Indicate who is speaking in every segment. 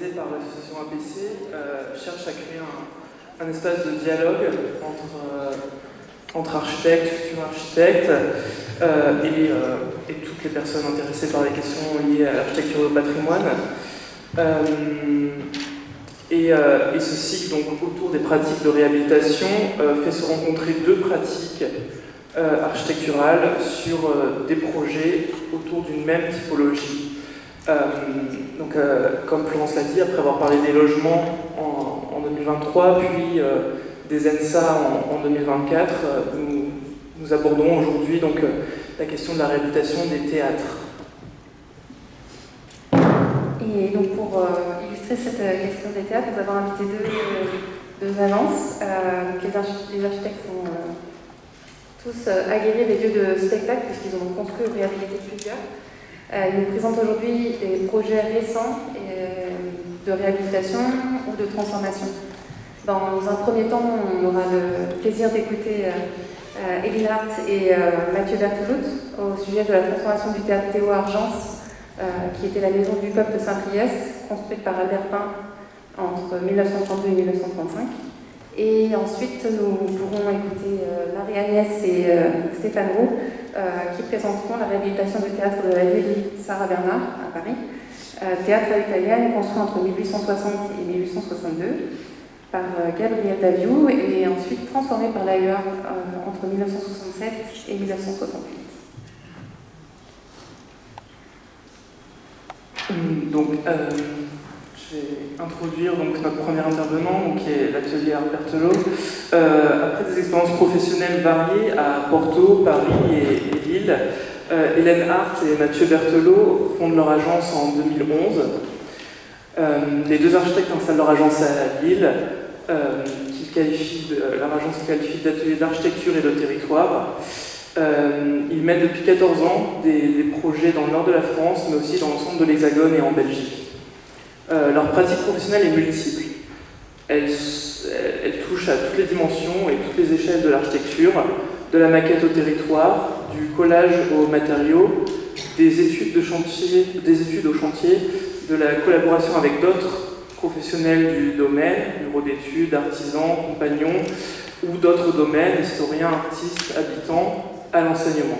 Speaker 1: organisé par l'association APC, cherche à créer un espace de dialogue entre architectes, futurs architectes et toutes les personnes intéressées par les questions liées à l'architecture et au patrimoine. Et ce cycle, donc, autour des pratiques de réhabilitation, fait se rencontrer deux pratiques architecturales sur des projets autour d'une même typologie. Comme Florence l'a dit, après avoir parlé des logements en 2023, puis des ENSA en 2024, nous abordons aujourd'hui la question de la réhabilitation des théâtres.
Speaker 2: Et donc pour illustrer cette question des théâtres, nous avons invité deux agences. Les architectes sont tous aguerris des lieux de spectacle puisqu'ils ont construit ou réhabilité plusieurs. Ils nous présentent aujourd'hui des projets récents de réhabilitation ou de transformation. Dans un premier temps, on aura le plaisir d'écouter Eline Hart et Mathieu Berthelout au sujet de la transformation du théâtre Théo Argence, qui était la maison du peuple de Saint-Priest, construite par Albert Pin entre 1932 et 1935. Et ensuite, nous pourrons écouter Marie-Agnès et Stéphane Roux, qui présenteront la réhabilitation du théâtre de la ville Sarah Bernard à Paris, théâtre à l'italienne construit entre 1860 et 1862 par Gabriel Daviou et ensuite transformé par l'AEA entre 1967 et 1968.
Speaker 1: Je vais introduire notre premier intervenant, qui est l'atelier Art Berthelot. Après des expériences professionnelles variées à Porto, Paris et Lille, Hélène Hart et Mathieu Berthelot fondent leur agence en 2011. Les deux architectes installent leur agence à Lille, leur agence qualifie d'atelier d'architecture et de territoire. Ils mènent depuis 14 ans des projets dans le nord de la France, mais aussi dans l'ensemble de l'Hexagone et en Belgique. Leur pratique professionnelle est multiple. Elle touche à toutes les dimensions et toutes les échelles de l'architecture, de la maquette au territoire, du collage aux matériaux, des études au chantier, de la collaboration avec d'autres professionnels du domaine, bureaux d'études, artisans, compagnons, ou d'autres domaines, historiens, artistes, habitants, à l'enseignement.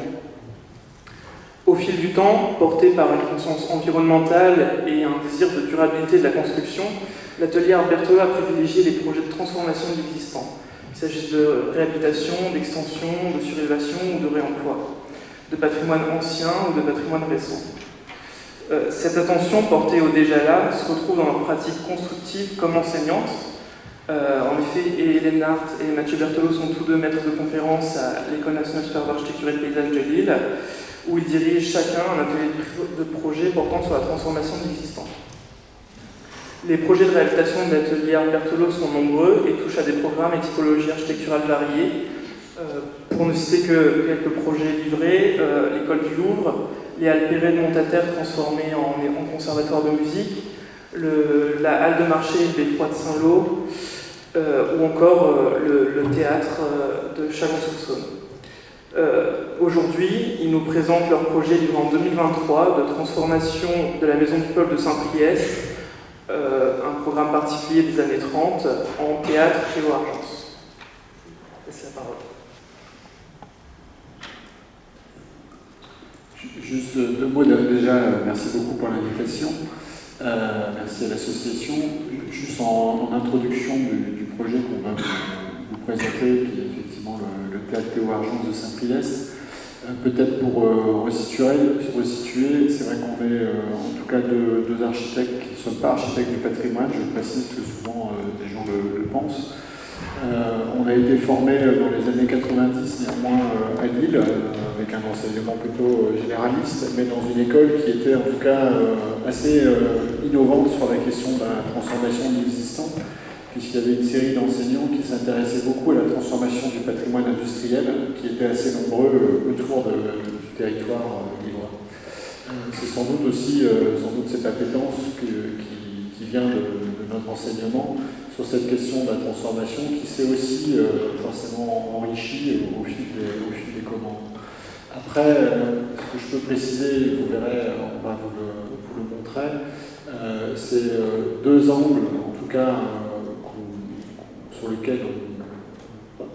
Speaker 1: Au fil du temps, porté par une conscience environnementale et un désir de durabilité de la construction, l'atelier Art Berthelot a privilégié les projets de transformation de l'existant. Il s'agisse de réhabilitation, d'extension, de surélévation ou de réemploi, de patrimoine ancien ou de patrimoine récent. Cette attention portée au déjà là se retrouve dans leur pratique constructive comme enseignante. En effet, Hélène Hart et Mathieu Berthelot sont tous deux maîtres de conférence à l'École nationale supérieure d'architecture et de paysage de Lille, où ils dirigent chacun un atelier de projet portant sur la transformation de l'existant. Les projets de réhabilitation de l'atelier Art Berthelot sont nombreux et touchent à des programmes et typologies architecturales variées. Pour ne citer que quelques projets livrés, l'école du Louvre, les Halles Perret de Montataire transformées en conservatoire de musique, la halle de marché des Foix de Saint-Lô, ou encore le théâtre de Chalon-sur-Saône. Aujourd'hui, ils nous présentent leur projet livré en 2023 de transformation de la maison du peuple de Saint-Priest, un programme particulier des années 30, en théâtre Théo Argence. C'est la parole.
Speaker 3: Juste deux mots déjà, merci beaucoup pour l'invitation. Merci à l'association. Juste en introduction du projet qu'on va vous présenter, qui est effectivement le théâtre Théo Argence de Saint-Priest. Peut-être pour resituer, c'est vrai qu'on est en tout cas deux architectes qui ne sont pas architectes du patrimoine, je précise que souvent des gens le pensent. On a été formés dans les années 90 néanmoins à Lille, avec un enseignement plutôt généraliste, mais dans une école qui était en tout cas assez innovante sur la question de la transformation de l'existant, puisqu'il y avait une série d'enseignants qui s'intéressaient beaucoup à la transformation du patrimoine industriel, qui était assez nombreux autour du territoire lillois. C'est sans doute aussi cette appétence qui vient de notre enseignement sur cette question de la transformation, qui s'est aussi forcément enrichie au fil des commandes. Après, ce que je peux préciser, vous verrez, on va vous le montrer, c'est deux angles, en tout cas,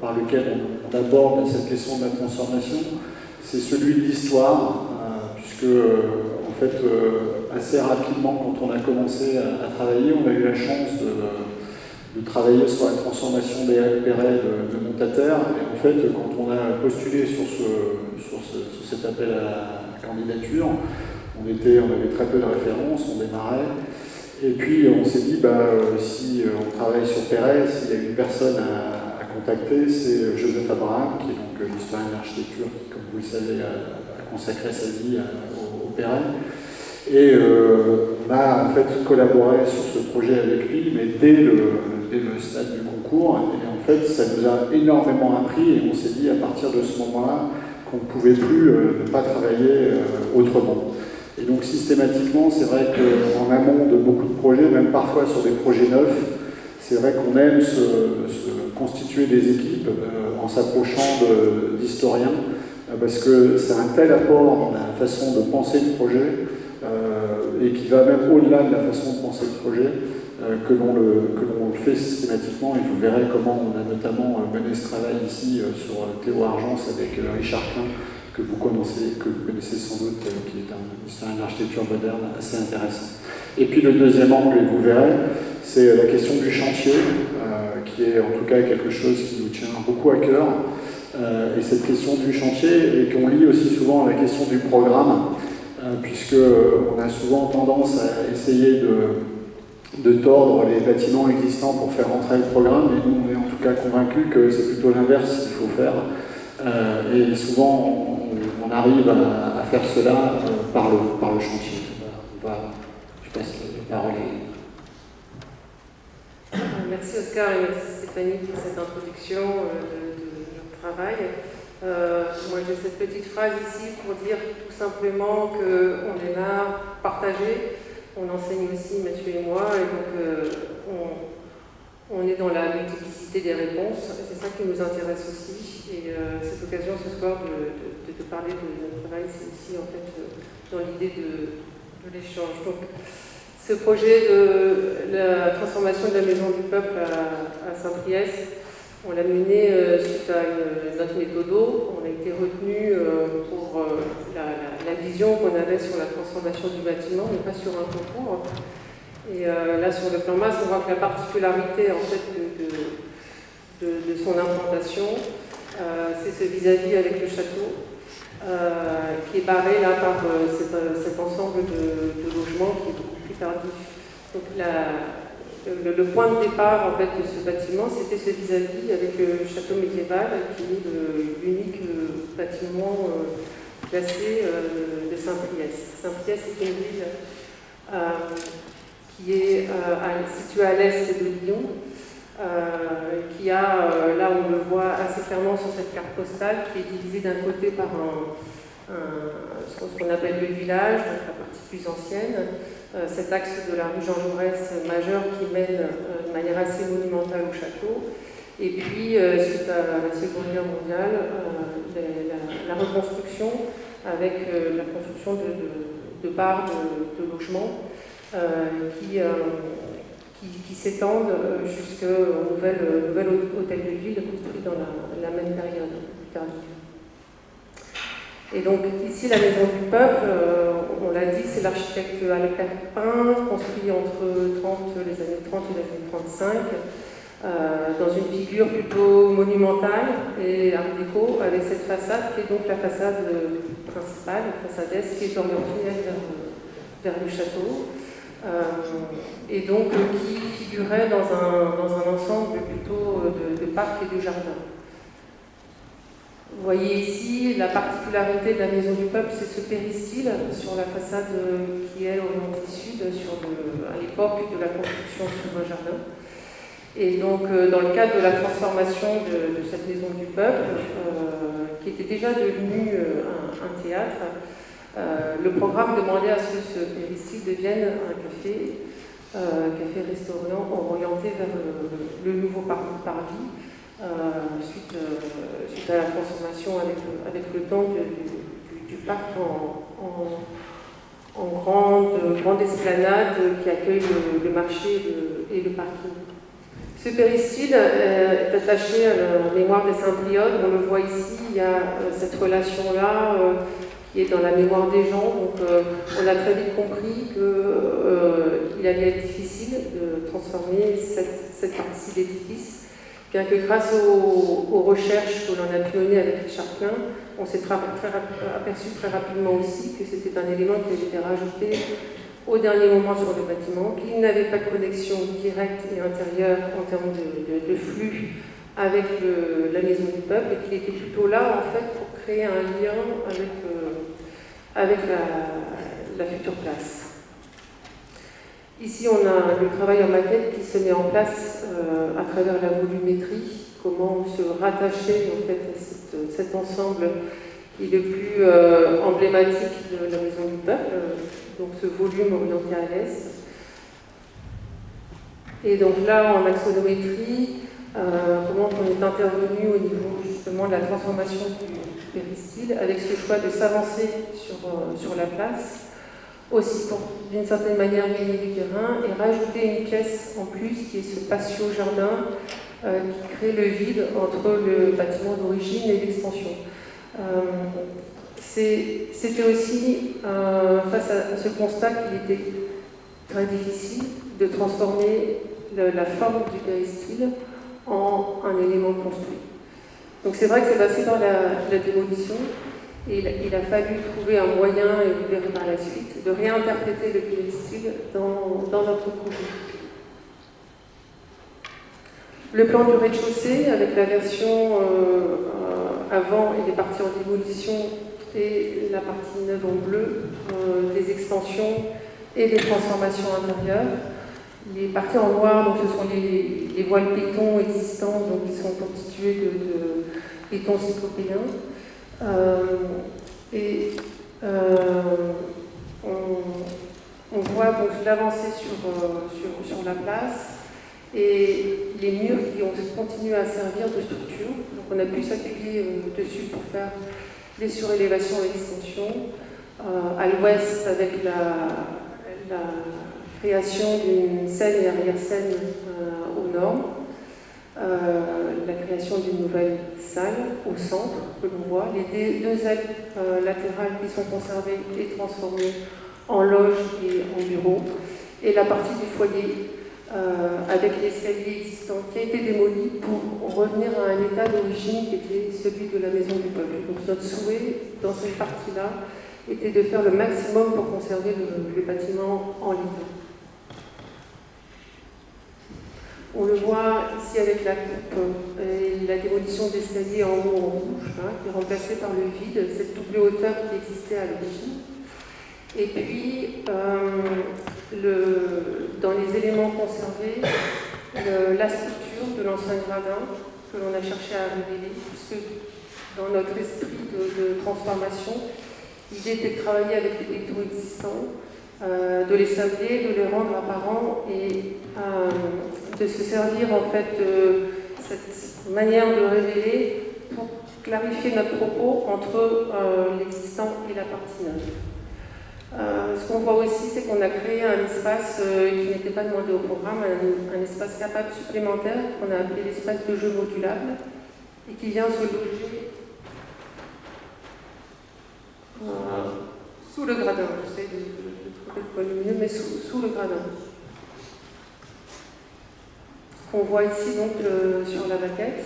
Speaker 3: par lequel on aborde cette question de la transformation. C'est celui de l'histoire, puisque en fait, assez rapidement, quand on a commencé à travailler, on a eu la chance de travailler sur la transformation des Perret de Montataire. Et en fait, quand on a postulé sur cet appel à candidature, on avait très peu de références, on démarrait. Et puis on s'est dit, si on travaille sur Perret, s'il y a une personne à contacter, c'est Joseph Abraham, qui est donc l'historien de l'architecture, qui, comme vous le savez, a consacré sa vie au Perret. Et on a en fait collaboré sur ce projet avec lui, mais dès le stade du concours. Et en fait, ça nous a énormément appris, et on s'est dit à partir de ce moment-là qu'on ne pouvait plus ne pas travailler autrement. Et donc systématiquement, c'est vrai qu'en amont de beaucoup de projets, même parfois sur des projets neufs, c'est vrai qu'on aime se constituer des équipes en s'approchant d'historiens, parce que c'est un tel apport dans la façon de penser le projet, et qui va même au-delà de la façon de penser le projet, que l'on le fait systématiquement. Et vous verrez comment on a notamment mené ce travail ici sur Théo Argence avec Richard Klein, que vous connaissez sans doute, qui est un historien de l'architecture moderne assez intéressant. Et puis le deuxième angle, et vous verrez, c'est la question du chantier, qui est en tout cas quelque chose qui nous tient beaucoup à cœur. Et cette question du chantier, et qu'on lie aussi souvent à la question du programme, puisqu'on a souvent tendance à essayer de tordre les bâtiments existants pour faire rentrer le programme, et nous on est en tout cas convaincus que c'est plutôt l'inverse qu'il faut faire. Et souvent on arrive à faire cela par le chantier. Je passe la parole.
Speaker 4: Merci Oscar et merci Stéphanie pour cette introduction de notre travail. Moi j'ai cette petite phrase ici pour dire tout simplement qu'on démarre partagé. On enseigne aussi Mathieu et moi, et donc on est dans la multiplicité des réponses. C'est ça qui nous intéresse aussi. Et cette occasion ce soir de parler de notre travail, c'est aussi en fait dans l'idée de l'échange. Donc, ce projet de la transformation de la Maison du Peuple à Saint-Priest, on l'a mené suite à notre méthodo. On a été retenu pour la vision qu'on avait sur la transformation du bâtiment, mais pas sur un concours. Et là, sur le plan masse, on voit que la particularité en fait, de son implantation, c'est ce vis-à-vis avec le château, qui est barré là par cet ensemble de logements qui est beaucoup plus tardif. Donc le point de départ en fait, de ce bâtiment, c'était ce vis-à-vis avec le château médiéval, qui est l'unique bâtiment classé de Saint-Priest. Saint-Priest est une ville qui est située à l'est de Lyon, qui a, là on le voit assez clairement sur cette carte postale, qui est divisée d'un côté par ce qu'on appelle le village, donc la partie plus ancienne, cet axe de la rue Jean Jaurès majeur qui mène de manière assez monumentale au château, et puis suite à la Seconde Guerre mondiale, la reconstruction avec la construction de barres de logements qui s'étendent jusqu'au nouvel hôtel de ville construit dans la même période tardive. Et donc ici, la Maison du Peuple, on l'a dit, c'est l'architecte Albert Pin, construit entre les années 30 et les années 35, dans une figure plutôt monumentale et art déco, avec cette façade qui est donc la façade principale, la façade est, qui est orientée vers le château, et donc qui figurait dans un ensemble plutôt de parcs et de jardins. Vous voyez ici la particularité de la Maison du Peuple, c'est ce péristyle sur la façade qui est orientée sud, à l'époque de la construction sur un jardin. Et donc, dans le cadre de la transformation de cette Maison du Peuple, qui était déjà devenue un théâtre, le programme demandait à ce que ce péristyle devienne un café-restaurant orienté vers le nouveau parvis. Suite à la transformation avec le temps du parc en grande esplanade qui accueille le marché et le parking. Ce péristyle est attaché à la mémoire des Saint-Prieudes. On le voit ici, il y a cette relation-là qui est dans la mémoire des gens. Donc on a très vite compris qu'il allait être difficile de transformer cette partie de l'édifice. Bien que grâce aux recherches que l'on a pu mener avec Richard Klein, on s'est aperçu très rapidement aussi que c'était un élément qui avait été rajouté au dernier moment sur le bâtiment, qu'il n'avait pas de connexion directe et intérieure en termes de flux avec la maison du peuple, et qu'il était plutôt là en fait pour créer un lien avec la future place. Ici, on a le travail en maquette qui se met en place à travers la volumétrie, comment se rattacher en fait à cet ensemble qui est le plus emblématique de la maison du peuple, donc ce volume orienté à l'est. Et donc là, en axonométrie, comment on est intervenu au niveau justement de la transformation du péristyle, avec ce choix de s'avancer sur la place, aussi pour d'une certaine manière gagner du terrain et rajouter une pièce en plus qui est ce patio jardin qui crée le vide entre le bâtiment d'origine et l'extension. C'était aussi face à ce constat qu'il était très difficile de transformer la forme du péristyle en un élément construit. Donc c'est vrai que c'est passé dans la démolition. Et il a fallu trouver un moyen, et vous verrez par la suite, de réinterpréter le péristyle dans notre projet. Le plan du rez-de-chaussée, avec la version avant et les parties en démolition et la partie neuve en bleu, des extensions et des transformations intérieures. Les parties en noir, donc ce sont les voiles béton existants, donc qui sont constitués de béton cyclopéen. On voit donc l'avancée sur la place et les murs qui ont continué à servir de structure. Donc on a pu s'appuyer dessus pour faire les surélévations et l'extension. À l'ouest, avec la création d'une scène et arrière-scène aux normes. La création d'une nouvelle salle au centre que l'on voit, les deux ailes latérales qui sont conservées et transformées en loge et en bureau, et la partie du foyer avec l'escalier existant qui a été démoli pour revenir à un état d'origine qui était celui de la maison du peuple. Donc notre souhait dans cette partie-là était de faire le maximum pour conserver le bâtiment en ligne. On le voit ici avec la coupe et la démolition d'escalier en haut en rouge, qui est remplacée par le vide, cette double hauteur qui existait à l'origine. Et puis, dans les éléments conservés, la structure de l'ancien gradin que l'on a cherché à révéler, puisque dans notre esprit de transformation, l'idée était de travailler avec les bétons existants, de les sabler, de les rendre apparents et de se servir en fait de cette manière de révéler pour clarifier notre propos entre l'existant et la partie neuve. Ce qu'on voit aussi, c'est qu'on a créé un espace qui n'était pas demandé au programme, un espace capable supplémentaire qu'on a appelé l'espace de jeu modulable et qui vient se loger sous le gradin. J'essaie de trouver le point lumineux, mais sous le gradin. Qu'on voit ici donc sur la maquette,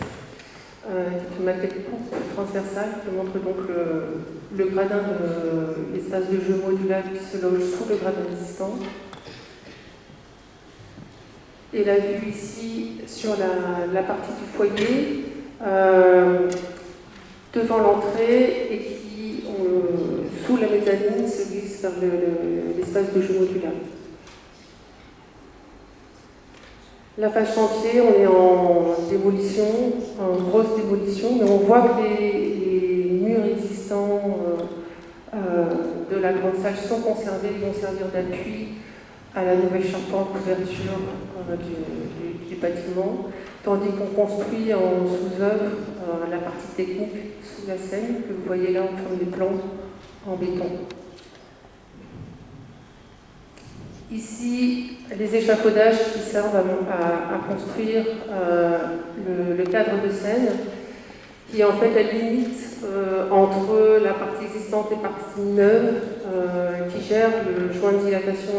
Speaker 4: qui est une maquette courte transversale qui montre donc le gradin de l'espace de jeu modulable qui se loge sous le gradin existant. Et la vue ici sur la partie du foyer devant l'entrée et qui, sous la mezzanine, se glisse vers l'espace de jeu modulable. La phase chantier, on est en démolition, en grosse démolition, mais on voit que les murs existants de la grande salle sont conservés, ils vont servir d'appui à la nouvelle charpente couverture du bâtiment, tandis qu'on construit en sous-œuvre la partie technique sous la scène, que vous voyez là en forme des plans en béton. Ici, les échafaudages qui servent à construire le cadre de scène, qui est en fait la limite entre la partie existante et la partie neuve, qui gère le joint de dilatation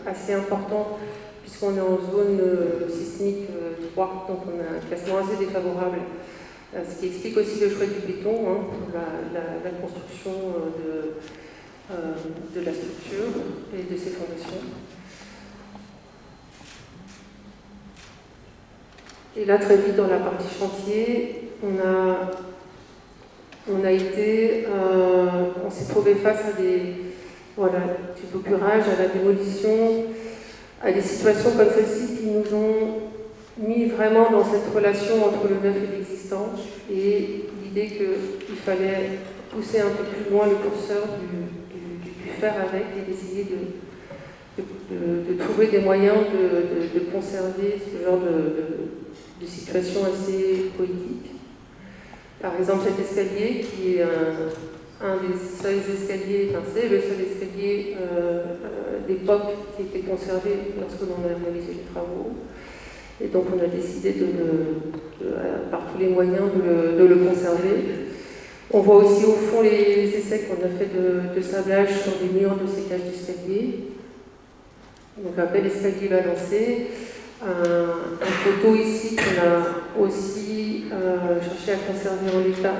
Speaker 4: assez important, puisqu'on est en zone sismique 3, donc on a un classement assez défavorable, ce qui explique aussi le choix du béton pour la construction de la structure et de ses fondations. Et là, très vite, dans la partie chantier, on s'est trouvé face à du bocurage, à la démolition, à des situations comme celle-ci qui nous ont mis vraiment dans cette relation entre le neuf et l'existant, et l'idée qu'il fallait pousser un peu plus loin le curseur du faire avec et d'essayer de trouver des moyens de conserver ce genre de situation assez poétique. Par exemple, cet escalier qui est un des seuls escaliers, c'est le seul escalier d'époque qui était conservé lorsque l'on a réalisé les travaux. Et donc on a décidé par tous les moyens de le conserver. On voit aussi au fond les essais qu'on a fait de sablage sur les murs de sécage d'escalier. Donc un bel escalier balancé. Un poteau ici qu'on a aussi cherché à conserver en l'état,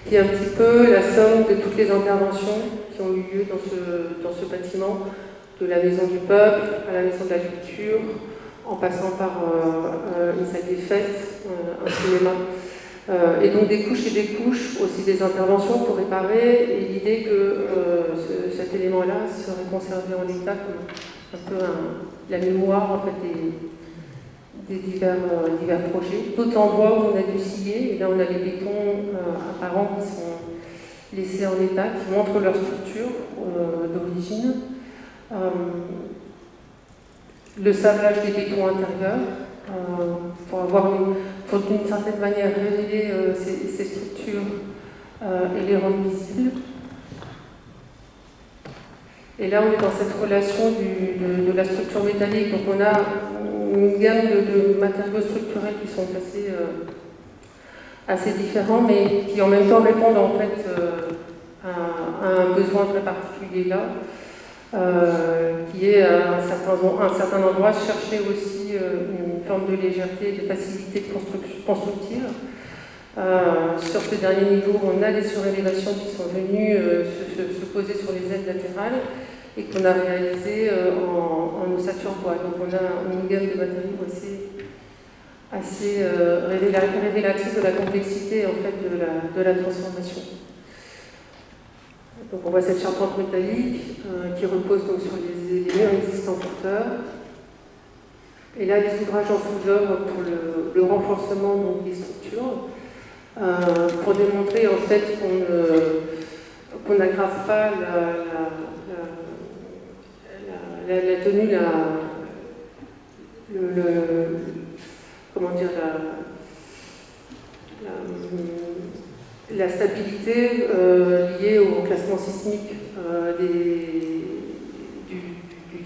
Speaker 4: qui est un petit peu la somme de toutes les interventions qui ont eu lieu dans ce bâtiment, de la maison du peuple à la maison de la culture, en passant par une salle des fêtes, un cinéma. Et donc des couches et des couches, aussi des interventions pour réparer, et l'idée que cet élément-là serait conservé en l'état comme un peu la mémoire en fait, des divers projets. D'autres endroits où on a dû scier, et là on a les bétons apparents qui sont laissés en état, qui montrent leur structure d'origine. Le sablage des bétons intérieurs, pour d'une certaine manière révéler ces structures et les rendre visibles. Et là, on est dans cette relation de la structure métallique. Donc, on a une gamme de matériaux structurels qui sont assez différents, mais qui en même temps répondent en fait à un besoin très particulier là, qui est à un certain endroit chercher aussi une forme de légèreté, de facilité constructive. Sur ce dernier niveau, on a des surélévations qui sont venues se poser sur les ailes latérales et qu'on a réalisées en ossature bois. Donc on a une gamme de matériaux assez révélatrice de la complexité en fait, de la transformation. Donc on voit cette charpente métallique qui repose donc sur les murs existants porteurs. Et là, les ouvrages en sous-œuvre pour le renforcement donc, des structures. Pour démontrer en fait qu'on n'aggrave pas la tenue, la stabilité liée au classement sismique du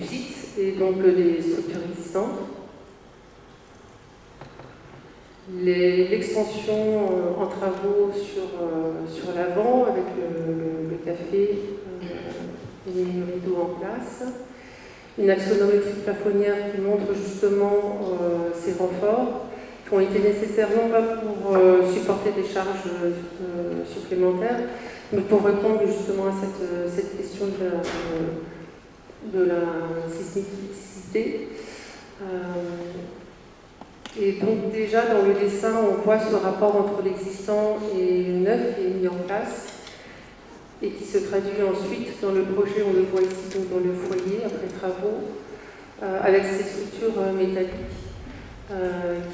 Speaker 4: site et donc des structures existantes. L'extension en travaux sur l'avant avec le café et les rideaux en place. Une axonométrie plafonnière qui montre justement ces renforts qui ont été nécessaires non pas pour supporter des charges supplémentaires, mais pour répondre justement à cette question de la sismicité. Et donc déjà dans le dessin, on voit ce rapport entre l'existant et le neuf qui est mis en place et qui se traduit ensuite dans le projet, on le voit ici donc dans le foyer après travaux, avec ces structures métalliques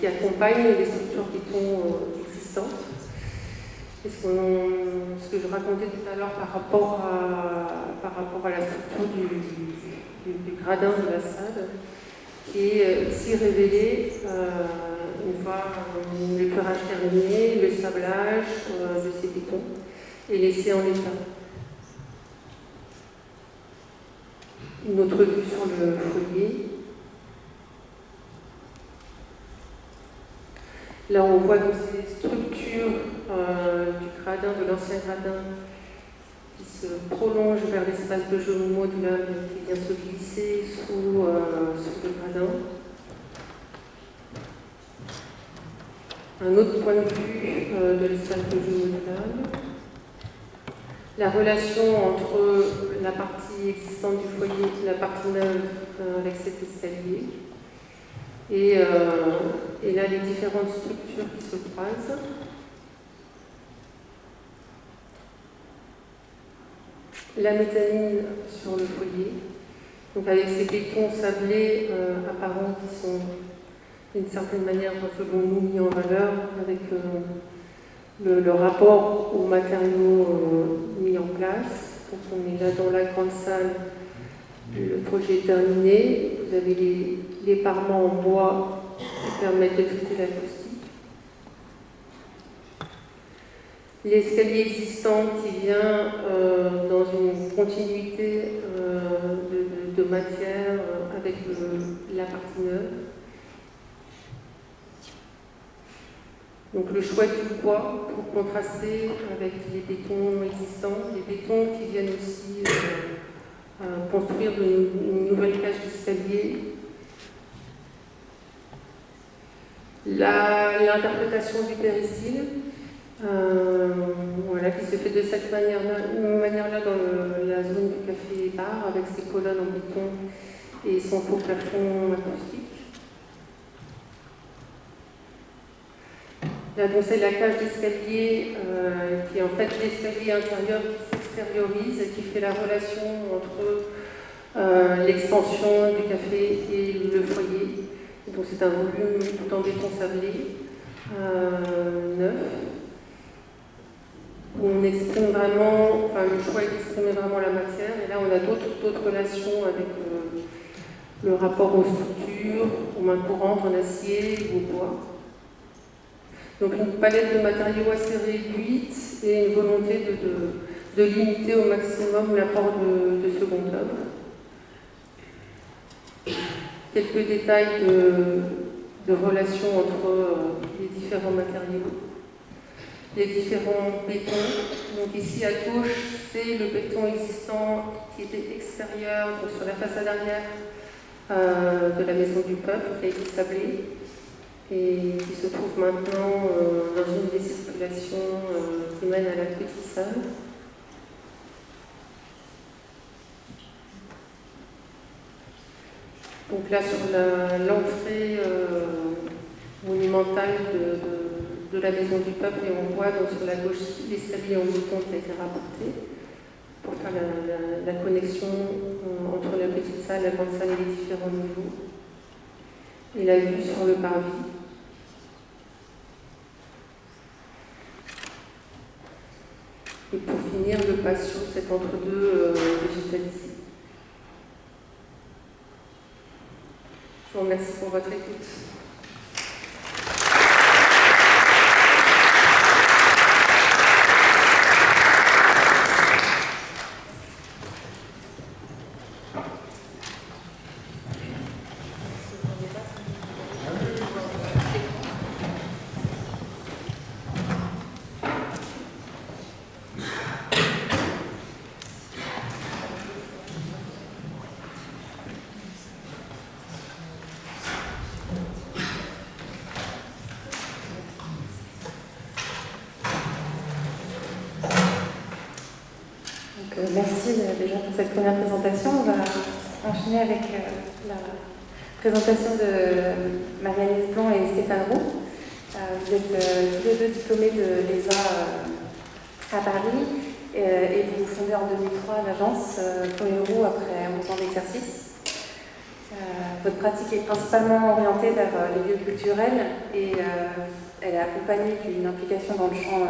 Speaker 4: qui accompagnent les structures béton existantes. Et ce que je racontais tout à l'heure par rapport à la structure du gradin de la salle, qui est ici révélé une fois l'éclairage terminé, le sablage de ces bétons et laissé en état. Une autre vue sur le foyer. Là, on voit donc ces structures du gradin, de l'ancien gradin, qui se prolongent vers l'espace de jeu modulable qui vient se glisser sous le gradin. Un autre point de vue de l'espace de jeu modulable. La relation entre la partie existante du foyer et la partie neuve avec cet escalier. Et là, les différentes structures qui se croisent. La méthanine sur le foyer, donc avec ces bétons sablés apparents qui sont d'une certaine manière, selon nous, mis en valeur avec le rapport aux matériaux mis en place. Donc on est là dans la grande salle, le projet est terminé, vous avez les parements en bois qui permettent de traiter l'acoustique. L'escalier existant qui vient dans une continuité de matière avec la partie neuve. Donc le choix du bois pour contraster avec les bétons existants, les bétons qui viennent aussi construire une nouvelle cage d'escalier. L'interprétation du péristyle, voilà, qui se fait de cette manière-là dans la zone du café-bar, avec ses colonnes en béton et son faux plafond acoustique. Là, donc, c'est la cage d'escalier qui est en fait l'escalier intérieur qui s'extériorise et qui fait la relation entre l'extension du café et le foyer. Et donc c'est un volume tout en béton sablé, neuf. On exprime vraiment, enfin le choix est d'exprimer vraiment la matière. Et là, on a d'autres relations avec le rapport aux structures, aux mains courantes en acier ou au bois. Donc une palette de matériaux assez réduite et une volonté de limiter au maximum l'apport de seconde œuvre. Quelques détails de relation entre les différents matériaux, les différents bétons. Donc ici à gauche, c'est le béton existant qui était extérieur, donc sur la façade arrière de la maison du peuple, qui a été sablé et qui se trouve maintenant dans une des circulations qui mène à la petite salle. Donc là, sur l'entrée monumentale de la maison du peuple, et on voit donc sur la gauche l'escalier en béton qui a été rapporté pour faire la connexion entre la petite salle, la grande salle et les différents niveaux. Et la vue sur le parvis. Et pour finir, le patio, cet entre-deux végétalisé. Je vous remercie pour votre écoute.
Speaker 2: Merci déjà pour cette première présentation. On va enchaîner avec la présentation de Marie-Alice Blanc et Stéphane Roux. Vous êtes tous les deux diplômés de l'ESA à Paris et vous fondez en 2003 l'agence Poero après 11 ans d'exercice. Votre pratique est principalement orientée vers les lieux culturels et elle est accompagnée d'une implication dans le champ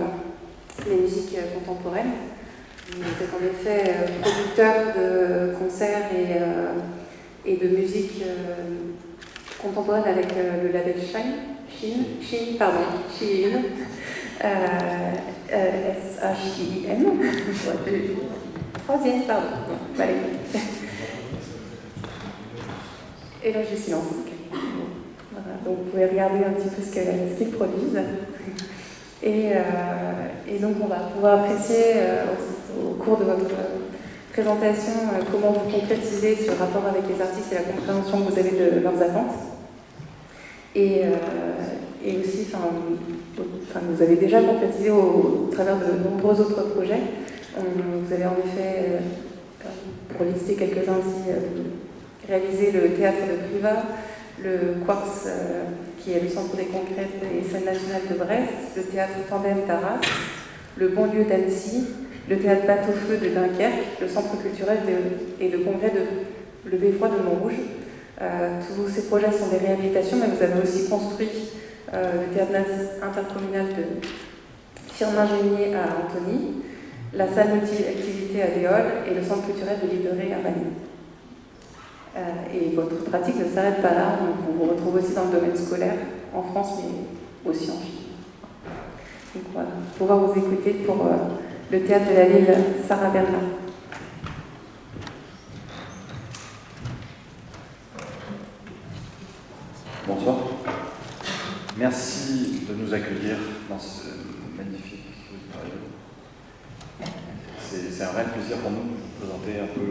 Speaker 2: des musiques contemporaines. Vous êtes en effet producteur de concerts et de musique contemporaine avec le label Shine, S-H-I-N. Troisième, pardon. Et là, je silence. Voilà, donc vous pouvez regarder un petit peu ce qu'ils produisent. Et donc on va pouvoir apprécier au cours de votre présentation comment vous concrétisez ce rapport avec les artistes et la compréhension que vous avez de leurs attentes. Et aussi, vous avez déjà concrétisé au travers de nombreux autres projets. Vous avez en effet, pour lister quelques-uns aussi, réalisé le théâtre de Privas, le Quartz, qui est le centre des congrès et scènes nationales de Brest, le théâtre Tandem d'Arras, le Bonlieu d'Annecy, le théâtre Bateau-Feu de Dunkerque, le centre culturel et de congrès de le Beffroi de Montrouge. Tous ces projets sont des réhabilitations, mais vous avez aussi construit le théâtre intercommunal de Firmin-Génier à Antony, la salle multi-activité à Déol et le centre culturel de l'île de Ré à Vannes. Et votre pratique ne s'arrête pas là, on vous retrouve aussi dans le domaine scolaire, en France, mais aussi en Chine. Donc voilà, pouvoir vous écouter pour le théâtre de la ville Sarah Bernard.
Speaker 5: Bonsoir. Merci de nous accueillir dans ce magnifique auditorium. C'est un vrai plaisir pour nous de vous présenter un peu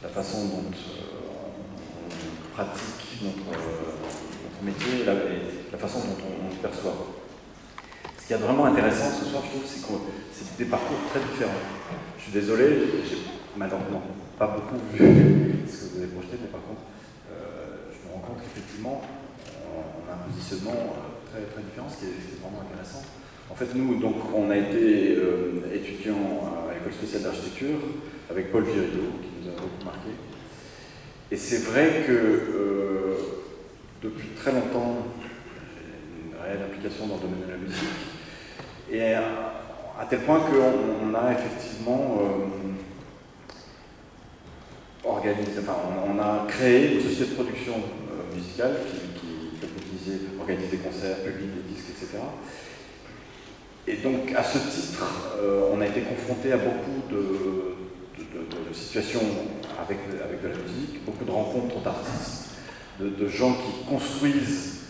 Speaker 5: la façon dont on pratique notre métier et la façon dont on se perçoit. Ce qui est vraiment intéressant ce soir, je trouve, c'est que c'est des parcours très différents. Je suis désolé, j'ai malheureusement pas beaucoup vu ce que vous avez projeté, mais par contre, je me rends compte qu'effectivement, on a un positionnement très, très différent, ce qui est vraiment intéressant. En fait, nous, donc, on a été étudiants à l'école spéciale d'architecture avec Paul Virido, qui nous a beaucoup marqué. Et c'est vrai que depuis très longtemps, j'ai une réelle implication dans le domaine de la musique, et à tel point qu'on a effectivement on a créé une société de production musicale qui, comme vous disiez, organise des concerts, publie des disques, etc. Et donc, à ce titre, on a été confronté à beaucoup de situations avec de la musique, beaucoup de rencontres d'artistes, de gens qui construisent,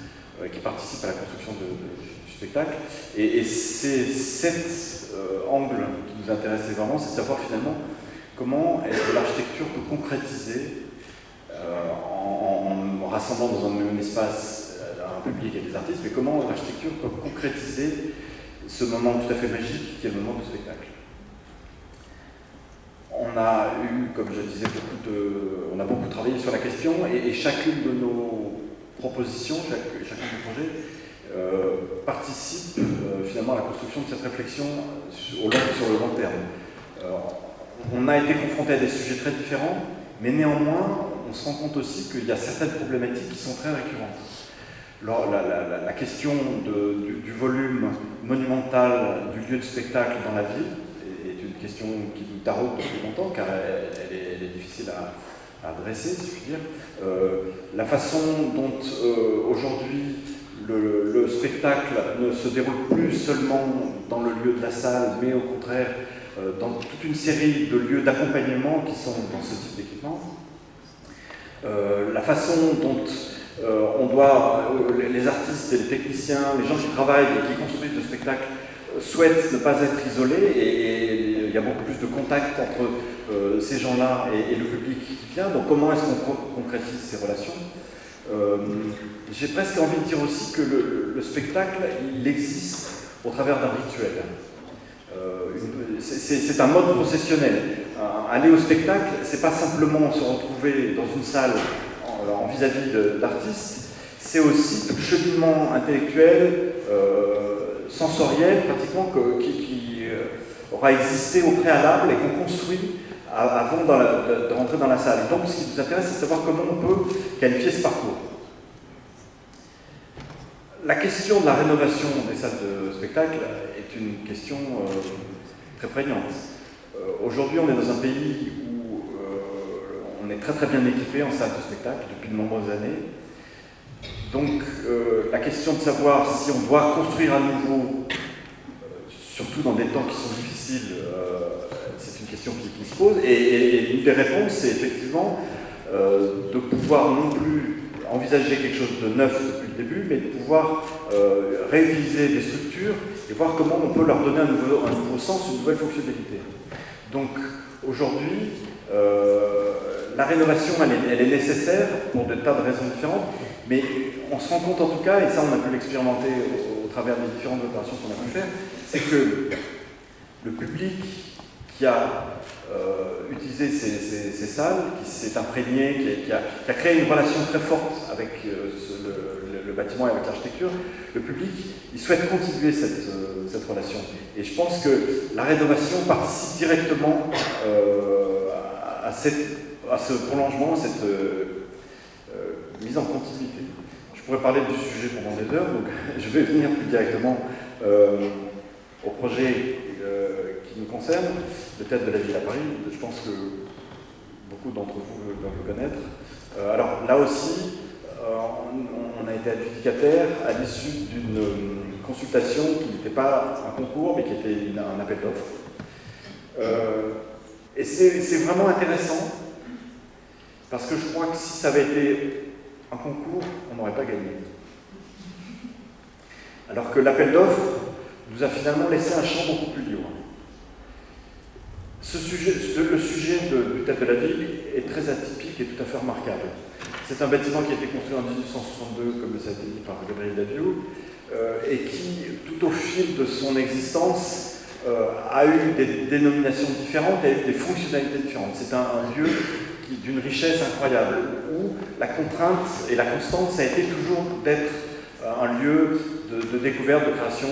Speaker 5: qui participent à la construction du spectacle. Et c'est cet angle qui nous intéressait vraiment, c'est de savoir finalement comment est-ce que l'architecture peut concrétiser, en rassemblant dans un même espace un public et des artistes, mais comment l'architecture peut concrétiser ce moment tout à fait magique qui est le moment du spectacle. On a eu, comme je disais, on a beaucoup travaillé sur la question et chacune de nos propositions, chacun des projets participe finalement à la construction de cette réflexion sur le long terme. On a été confronté à des sujets très différents, mais néanmoins, on se rend compte aussi qu'il y a certaines problématiques qui sont très récurrentes. Alors, la question du volume monumental du lieu de spectacle dans la ville est une question qui nous taraude depuis longtemps, car elle est difficile à adresser, si je puis dire. La façon dont aujourd'hui le spectacle ne se déroule plus seulement dans le lieu de la salle, mais au contraire dans toute une série de lieux d'accompagnement qui sont dans ce type d'équipement. La façon dont les artistes et les techniciens, les gens qui travaillent et qui construisent le spectacle souhaitent ne pas être isolés et il y a beaucoup plus de contact entre ces gens-là et le public qui vient. Donc comment est-ce qu'on concrétise ces relations? J'ai presque envie de dire aussi que le spectacle, il existe au travers d'un rituel. C'est un mode processionnel. Aller au spectacle, c'est pas simplement se retrouver dans une salle en vis-à-vis d'artistes, c'est aussi tout le cheminement intellectuel, sensoriel, pratiquement, qui aura existé au préalable et qu'on construit avant de rentrer dans la salle. Et donc, ce qui nous intéresse, c'est de savoir comment on peut qualifier ce parcours. La question de la rénovation des salles de spectacle est une question très prégnante. Aujourd'hui, on est dans un pays où on est très très bien équipé en salles de spectacle depuis de nombreuses années. Donc, la question de savoir si on doit construire à nouveau, surtout dans des temps qui sont difficiles, c'est une question qui se pose. Et une des réponses, c'est effectivement de pouvoir non plus envisager quelque chose de neuf depuis le début, mais de pouvoir réutiliser des structures et voir comment on peut leur donner un nouveau sens, une nouvelle fonctionnalité. Donc aujourd'hui, la rénovation, elle est nécessaire pour des tas de raisons différentes, mais on se rend compte en tout cas, et ça on a pu l'expérimenter au travers des différentes opérations qu'on a pu faire, c'est que le public qui a utilisé ces salles, qui s'est imprégné, qui a créé une relation très forte avec le bâtiment et avec l'architecture, le public, il souhaite continuer cette relation. Et je pense que la rénovation participe directement à ce prolongement, à cette mise en continuité. Je pourrais parler du sujet pendant des heures, donc je vais venir plus directement au projet qui nous concerne, le Théâtre de la Ville à Paris. Je pense que beaucoup d'entre vous doivent le connaître. Alors là aussi, on a été adjudicataire à l'issue d'une consultation qui n'était pas un concours, mais qui était un appel d'offres. Et c'est vraiment intéressant, parce que je crois que si ça avait été un concours, on n'aurait pas gagné. Alors que l'appel d'offres nous a finalement laissé un champ beaucoup plus libre. Le sujet du Théâtre de la Ville est très atypique et tout à fait remarquable. C'est un bâtiment qui a été construit en 1862, comme ça a été dit par Gabriel Daviou, et qui, tout au fil de son existence, a eu des dénominations différentes, a eu des fonctionnalités différentes. C'est un lieu d'une richesse incroyable, où la contrainte et la constante, ça a été toujours d'être un lieu de découverte, de création,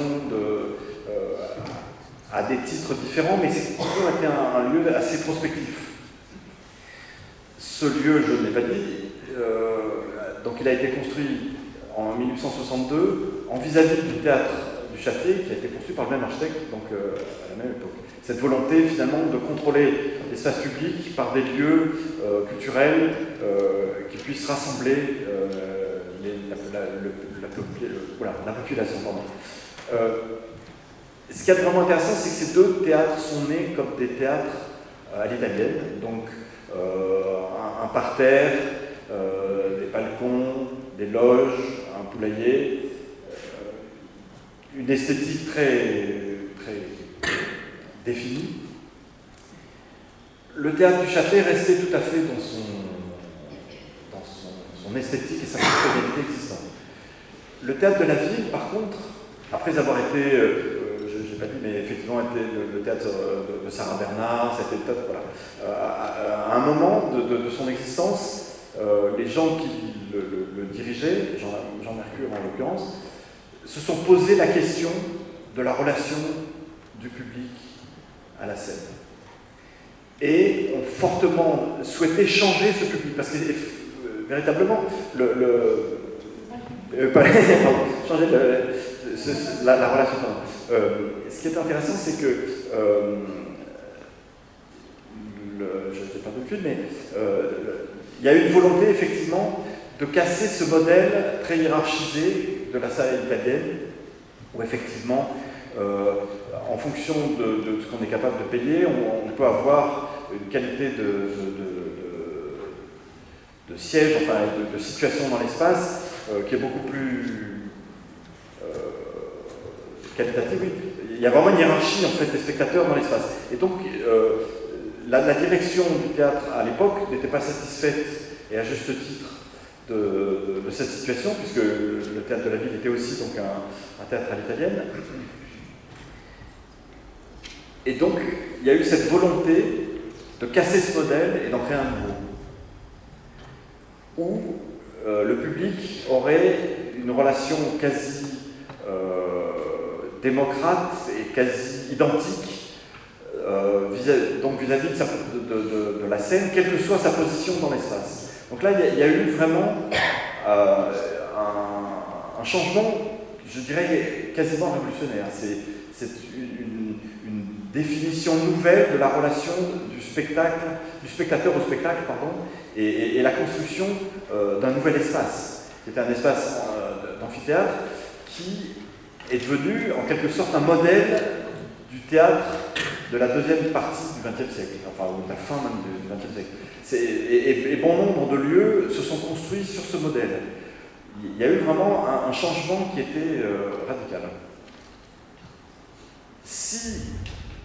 Speaker 5: à des titres différents, mais c'est toujours été un lieu assez prospectif. Ce lieu, je ne l'ai pas dit, donc il a été construit en 1862 en vis-à-vis du théâtre du Châtelet, qui a été construit par le même architecte, donc à la même époque. Cette volonté finalement de contrôler l'espace public par des lieux culturels qui puissent rassembler la population. Ce qui est vraiment intéressant, c'est que ces deux théâtres sont nés comme des théâtres à l'italienne, donc un parterre, des balcons, des loges, un poulailler, une esthétique très définie. Le théâtre du Châtelet restait tout à fait dans son esthétique et sa fonctionnalité existante. Le théâtre de la Ville, par contre, après avoir été, je n'ai pas dit, mais effectivement été le théâtre de Sarah Bernard, c'était le théâtre, voilà. À un moment de son existence, les gens qui le dirigeaient, Jean Mercure en l'occurrence, se sont posé la question de la relation du public à la scène. Et ont fortement souhaité changer ce public, parce que véritablement, changer la relation. Ce qui est intéressant, c'est que, je ne sais pas tout de suite, mais il y a eu une volonté, effectivement, de casser ce modèle très hiérarchisé de la salle italienne, où effectivement, en fonction de ce qu'on est capable de payer, on peut avoir une qualité de siège, enfin de situation dans l'espace, qui est beaucoup plus qualitative. Oui. Il y a vraiment une hiérarchie en fait, des spectateurs dans l'espace. Et donc, la direction du théâtre à l'époque n'était pas satisfaite, et à juste titre, de cette situation, puisque le théâtre de la Ville était aussi donc, un théâtre à l'italienne. Et donc, il y a eu cette volonté de casser ce modèle et d'en créer un nouveau, où le public aurait une relation quasi démocrate et quasi identique vis-à-vis de la scène, quelle que soit sa position dans l'espace. Donc là, il y a eu vraiment un changement, je dirais, quasiment révolutionnaire. C'est une définition nouvelle de la relation du spectateur au spectacle, et la construction d'un nouvel espace, qui est un espace d'amphithéâtre, qui est devenu en quelque sorte un modèle du théâtre de la deuxième partie du XXe siècle, enfin, ou de la fin même du XXe siècle. Et bon nombre de lieux se sont construits sur ce modèle. Il y a eu vraiment un changement qui était radical. Si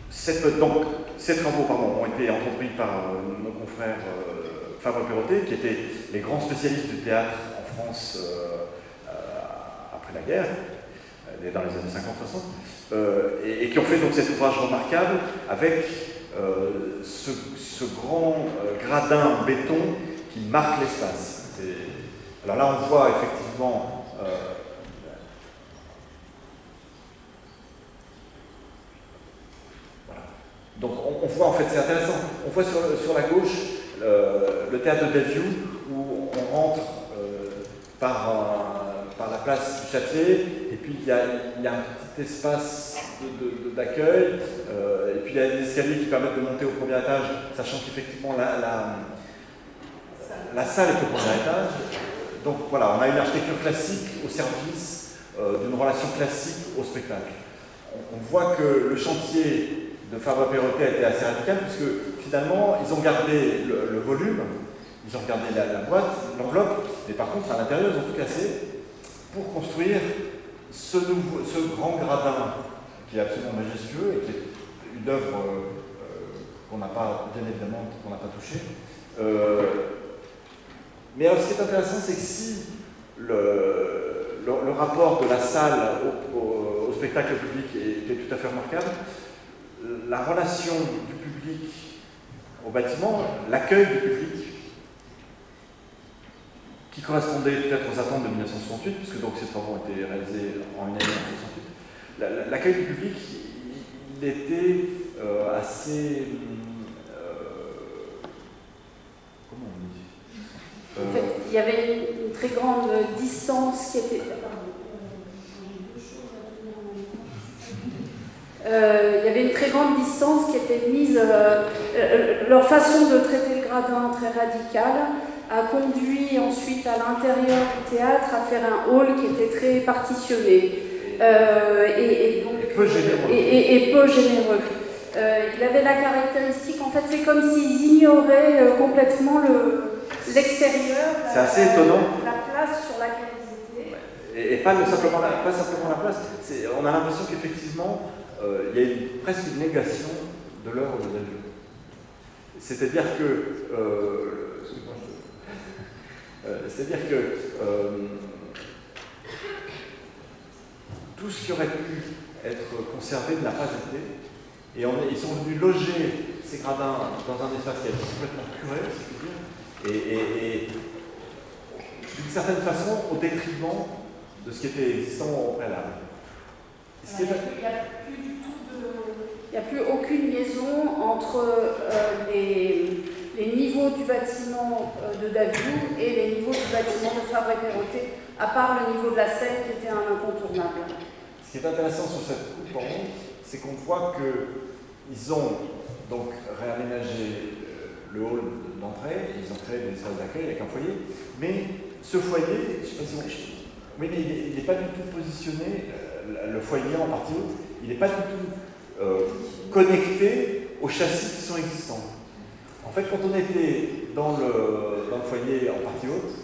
Speaker 5: ces travaux ont été entrepris par nos confrères Fabre-Perrottet, qui étaient les grands spécialistes du théâtre en France après la guerre, dans les années 50-60, et qui ont fait donc cet ouvrage remarquable avec ce grand gradin en béton qui marque l'espace. Alors là, on voit effectivement voilà. Donc on voit, en fait, c'est intéressant, on voit sur la gauche le théâtre de Bellevue, où on rentre par la place du Châtelet, et puis il y a un petit espace d'accueil, et puis il y a des escaliers qui permettent de monter au premier étage, sachant qu'effectivement la salle est au premier étage. Donc voilà, on a une architecture classique au service d'une relation classique au spectacle. On voit que le chantier de Fabre-Perrottet a été assez radical, puisque finalement, ils ont gardé le volume, ils ont gardé la boîte, l'enveloppe, mais par contre, à l'intérieur, ils ont tout cassé pour construire ce grand gradin qui est absolument majestueux et qui est une œuvre qu'on n'a pas, bien évidemment, qu'on n'a pas touchée. Mais alors, ce qui est intéressant, c'est que si le rapport de la salle au spectacle public était tout à fait remarquable, la relation du public au bâtiment, l'accueil du public, qui correspondait peut-être aux attentes de 1968, puisque donc ces travaux ont été réalisés en une année en 1968, l'accueil du public, il était assez... comment on dit
Speaker 6: En fait, il y avait une très grande distance qui était... il y avait une très grande distance qui était mise... leur façon de traiter le gradin très radicale a conduit ensuite à l'intérieur du théâtre à faire un hall qui était très partitionné et peu généreux. Il avait la caractéristique, en fait, c'est comme s'ils ignoraient complètement l'extérieur,
Speaker 5: c'est assez étonnant.
Speaker 6: La place sur laquelle ils étaient.
Speaker 5: Et pas simplement la place. On a l'impression qu'effectivement, il y a presque une négation de l'œuvre de Bellevue. C'est-à-dire que tout ce qui aurait pu être conservé ne l'a pas été, et ils sont venus loger ces gradins dans un espace qui a été complètement curé, si je puis dire, et d'une certaine façon au détriment de ce qui était existant au préalable.
Speaker 6: Il n'y a plus aucune liaison entre les niveaux du bâtiment de Davioud et les niveaux du bâtiment de Fabre-Perrottet, à part le niveau de la scène qui était un incontournable.
Speaker 5: Ce qui est intéressant sur cette coupe en rond, c'est qu'on voit qu'ils ont donc réaménagé le hall d'entrée, ils ont créé des espaces d'accueil avec un foyer, mais ce foyer, je ne sais pas si vous... mais il n'est pas du tout positionné, le foyer en partie haute, il n'est pas du tout connecté aux châssis qui sont existants. En fait, quand on était dans le foyer en partie haute,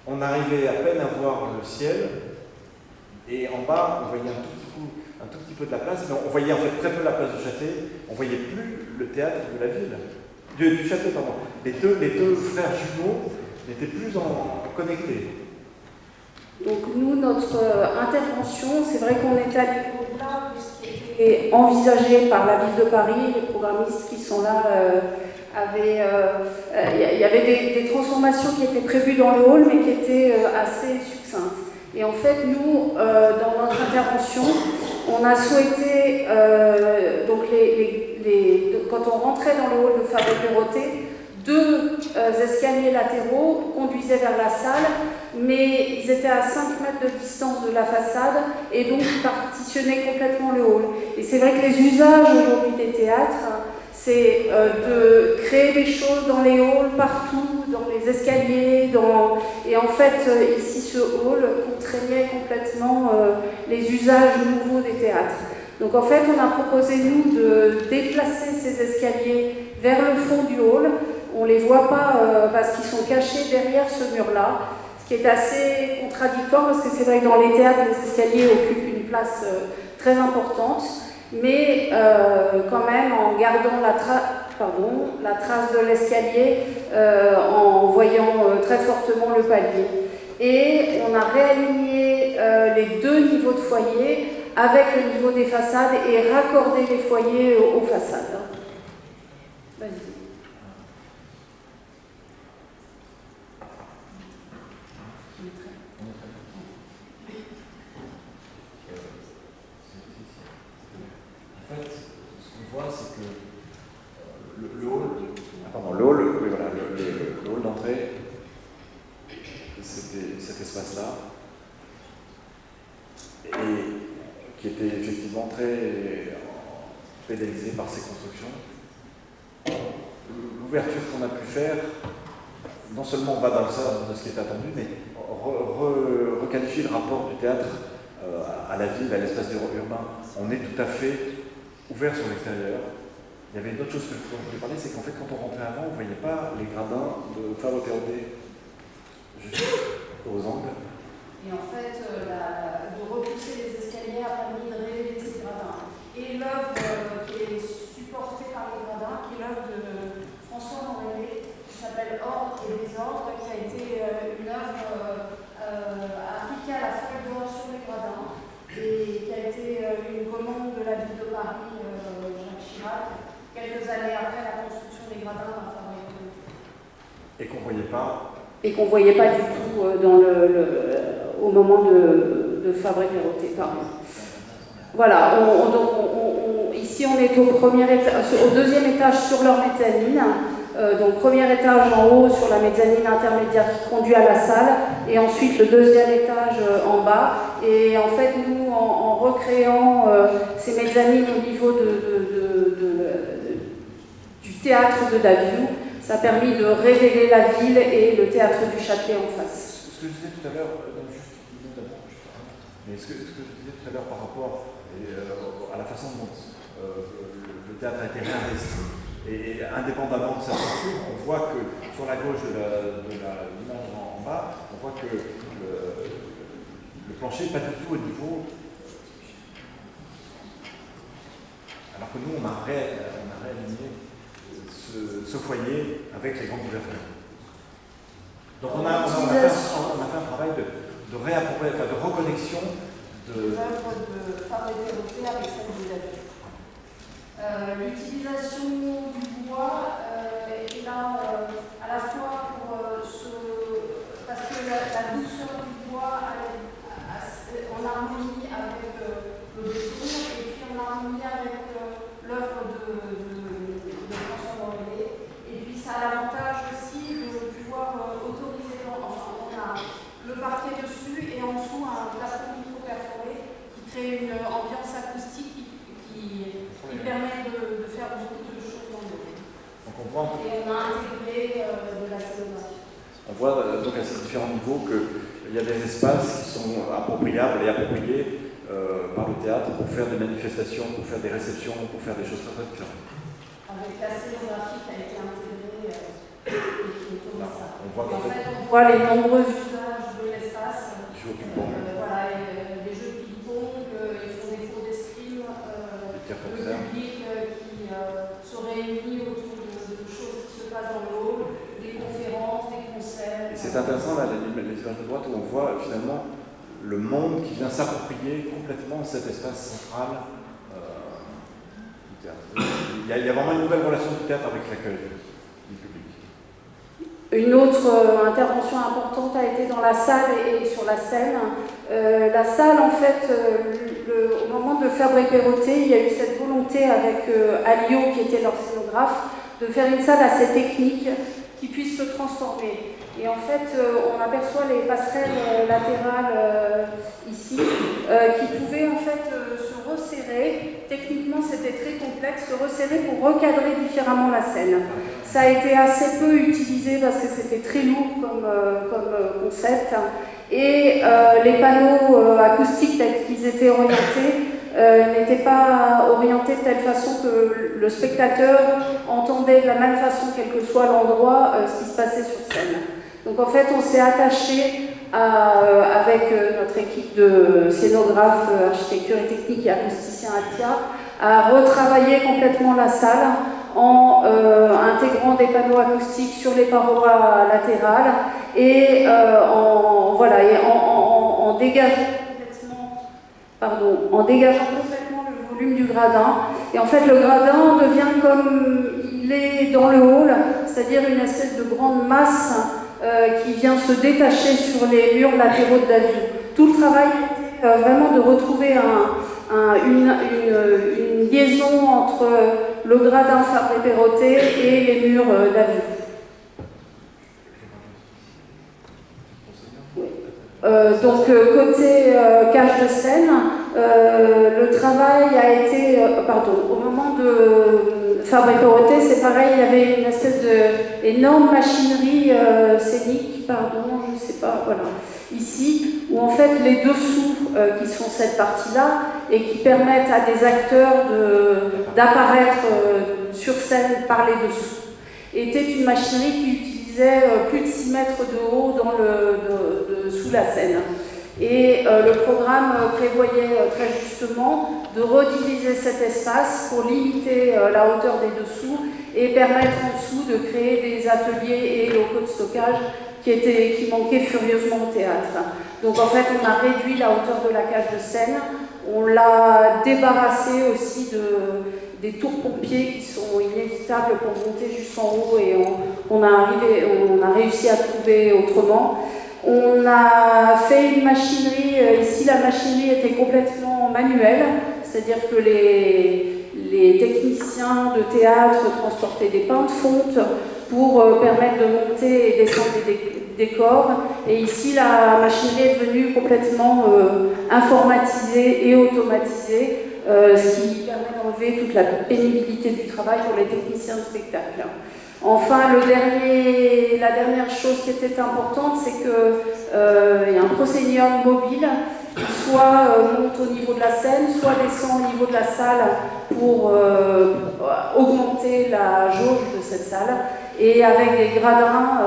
Speaker 5: on arrivait à peine à voir le ciel, et en bas, on voyait un tout petit peu de la place, mais on voyait en fait très peu la place du Châtelet, on ne voyait plus le théâtre de la ville, du Châtelet, pardon. Les deux frères jumeaux n'étaient plus connectés.
Speaker 6: Donc nous, notre intervention, c'est vrai qu'on est allé au-delà de ce qui était envisagé par la ville de Paris, les programmistes qui sont là il y avait des transformations qui étaient prévues dans le hall, mais qui étaient assez succinctes. Et en fait, nous, dans notre intervention, on a souhaité, donc quand on rentrait dans le hall de Fabre-Perrottet, 2 escaliers latéraux conduisaient vers la salle, mais ils étaient à 5 mètres de distance de la façade, et donc ils partitionnaient complètement le hall. Et c'est vrai que les usages aujourd'hui des théâtres, c'est de créer des choses dans les halls partout, dans les escaliers, et en fait, ici, ce hall contraignait complètement les usages nouveaux des théâtres. Donc en fait, on a proposé, nous, de déplacer ces escaliers vers le fond du hall. On ne les voit pas parce qu'ils sont cachés derrière ce mur-là, ce qui est assez contradictoire parce que c'est vrai que dans les théâtres, les escaliers occupent une place très importante, mais quand même en gardant la trace de l'escalier en voyant très fortement le palier. Et on a réaligné les deux niveaux de foyer avec le niveau des façades et raccordé les foyers aux façades. Vas-y.
Speaker 5: En fait, ce qu'on voit, c'est que le hall, oui, voilà, le hall d'entrée, c'était cet espace-là, et qui était effectivement très pénalisé par ces constructions. L'ouverture qu'on a pu faire, non seulement on va dans le sens de ce qui est attendu, mais requalifier le rapport du théâtre à la ville, à l'espace urbain. On est tout à fait ouvert sur l'extérieur. Il y avait une autre chose dont je voulais parler, c'est qu'en fait, quand on rentrait avant, on ne voyait pas les gradins de Fabre Perrotet juste aux angles.
Speaker 6: Et en fait, de repousser les escaliers a permis de révéler ces gradins. Et l'œuvre qui est supportée par les gradins, qui est l'œuvre de François Morellet, qui s'appelle Ordre et Désordre, qui a été une œuvre appliquée à la feuille d'or sur les gradins, et qui a été une commande de la ville de Paris, Jacques Chirac, quelques années après la construction des gradins dans la Fabre Perrotet.
Speaker 5: Et qu'on ne voyait pas.
Speaker 6: Et qu'on ne voyait pas du tout au moment de Fabre Perrotet, pardon. Voilà, ici on est au deuxième étage sur leur mezzanine. Donc premier étage en haut sur la mezzanine intermédiaire qui conduit à la salle, et ensuite le deuxième étage en bas. Et en fait, nous, en recréant ces mezzanines au niveau du théâtre de Daviou, ça a permis de révéler la ville et le théâtre du Châtelet en face.
Speaker 5: Ce que je disais tout à l'heure, ce que je disais tout à l'heure par rapport à la façon dont le théâtre a été réinvesti, et indépendamment de sa structure, on voit que sur la gauche de l'image en bas, on voit que le plancher n'est pas du tout au niveau. Alors que nous, on a réaligné ce foyer avec les grandes ouvertures. Donc on a fait un travail de reconnexion de
Speaker 6: l'œuvre de Fabre Perrotet avec celle de Daviou. L'utilisation du bois est là à la fois parce que la douceur du bois en harmonie avec le béton, et puis en harmonie avec l'œuvre de François Morellet. Et puis ça a l'avantage aussi de pouvoir autoriser, enfin on a le parquet dessus et en dessous un plafond micro-perforé qui crée une ambiance acoustique qui permet de faire beaucoup de choses dans le lieu. Et on a intégré de la scénographie.
Speaker 5: On voit donc à ces différents niveaux qu'il y a des espaces qui sont appropriables et appropriés par le théâtre pour faire des manifestations, pour faire des réceptions, pour faire des choses très différentes.
Speaker 6: Avec la scénographie qui a été intégrée et qui est autour de ça.
Speaker 5: On voit
Speaker 6: on voit les nombreux usages de l'espace.
Speaker 5: Voilà,
Speaker 6: les jeux de ping-pong, ils font des cours d'escrime, le public qui se réunit autour de choses qui se passent dans le hall, des conférences, des concerts.
Speaker 5: Et c'est intéressant là, les images de droite où on voit finalement le monde qui vient s'approprier complètement cet espace central du théâtre. Il y a vraiment une nouvelle relation du théâtre avec l'accueil du public.
Speaker 6: Une autre intervention importante a été dans la salle et sur la scène. La salle, en fait, au moment de Fabre Perrotet, il y a eu cette volonté avec Alio, qui était leur scénographe, de faire une salle assez technique qui puisse se transformer. Et en fait, on aperçoit les passerelles latérales ici, qui pouvaient en fait se resserrer. Techniquement, c'était très complexe, se resserrer pour recadrer différemment la scène. Ça a été assez peu utilisé parce que c'était très lourd comme concept. Et les panneaux acoustiques tels qu'ils étaient orientés n'était pas orienté de telle façon que le spectateur entendait de la même façon, quel que soit l'endroit, ce qui se passait sur scène. Donc en fait, on s'est attaché avec notre équipe de scénographes, architecture et technique et acousticiens ATIA, à retravailler complètement la salle en intégrant des panneaux acoustiques sur les parois latérales et en dégageant complètement le volume du gradin. Et en fait, le gradin devient comme il est dans le hall, c'est-à-dire une espèce de grande masse qui vient se détacher sur les murs latéraux de Davio. Tout le travail était vraiment de retrouver une liaison entre le gradin Fabre-Perrottet et les murs Davio. Donc côté cage de scène, le travail a été, au moment de Fabre-Perrottet, c'est pareil, il y avait une espèce d'énorme machinerie scénique, je ne sais pas, voilà, ici, où en fait les dessous qui sont cette partie-là et qui permettent à des acteurs d'apparaître sur scène par les dessous, était une machinerie qui utilisait plus de 6 mètres de haut sous la scène. Et le programme prévoyait très justement de rediviser cet espace pour limiter la hauteur des dessous et permettre en dessous de créer des ateliers et locaux de stockage qui manquaient furieusement au théâtre. Donc en fait, on a réduit la hauteur de la cage de scène, on l'a débarrassé aussi des tours pompiers qui sont inévitables pour monter jusqu'en haut et on a réussi à trouver autrement. On a fait une machinerie, ici la machinerie était complètement manuelle, c'est-à-dire que les techniciens de théâtre transportaient des pains de fonte pour permettre de monter et descendre des décors. Et ici la machinerie est devenue complètement informatisée et automatisée, ce qui permet d'enlever toute la pénibilité du travail pour les techniciens de spectacle. Enfin, la dernière chose qui était importante, c'est qu'il y a un proscénium mobile qui soit monte au niveau de la scène, soit descend au niveau de la salle pour augmenter la jauge de cette salle, et avec des gradins,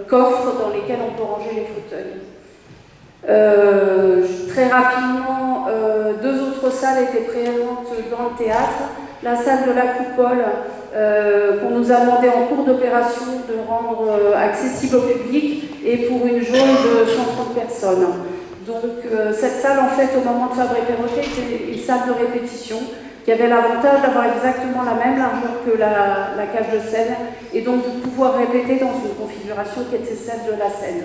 Speaker 6: coffres dans lesquels on peut ranger les fauteuils. Très rapidement, 2 autres salles étaient présentes dans le théâtre. La salle de la Coupole, qu'on nous a demandé en cours d'opération de rendre accessible au public, et pour une jauge de 130 personnes. Donc cette salle, en fait, au moment de Fabre-Perrottet, était une salle de répétition qui avait l'avantage d'avoir exactement la même largeur que la cage de scène, et donc de pouvoir répéter dans une configuration qui était celle de la scène.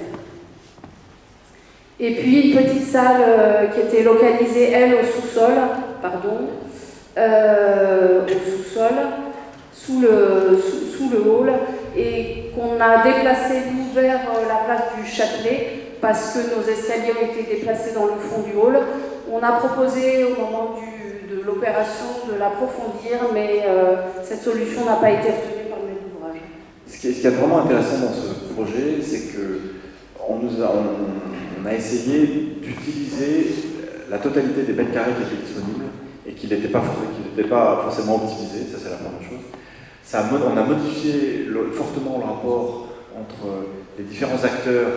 Speaker 6: Et puis une petite salle qui était localisée, elle, au sous-sol, sous le hall, et qu'on a déplacé, nous, vers la place du Châtelet, parce que nos escaliers ont été déplacés dans le fond du hall. On a proposé au moment de l'opération de l'approfondir, mais cette solution n'a pas été retenue par le maître d'ouvrage.
Speaker 5: Ce qui est vraiment intéressant dans ce projet, c'est qu'on a essayé d'utiliser la totalité des mètres carrés qui étaient disponibles et qui n'étaient pas forcément optimisés, ça c'est la première chose. On a modifié fortement le rapport entre les différents acteurs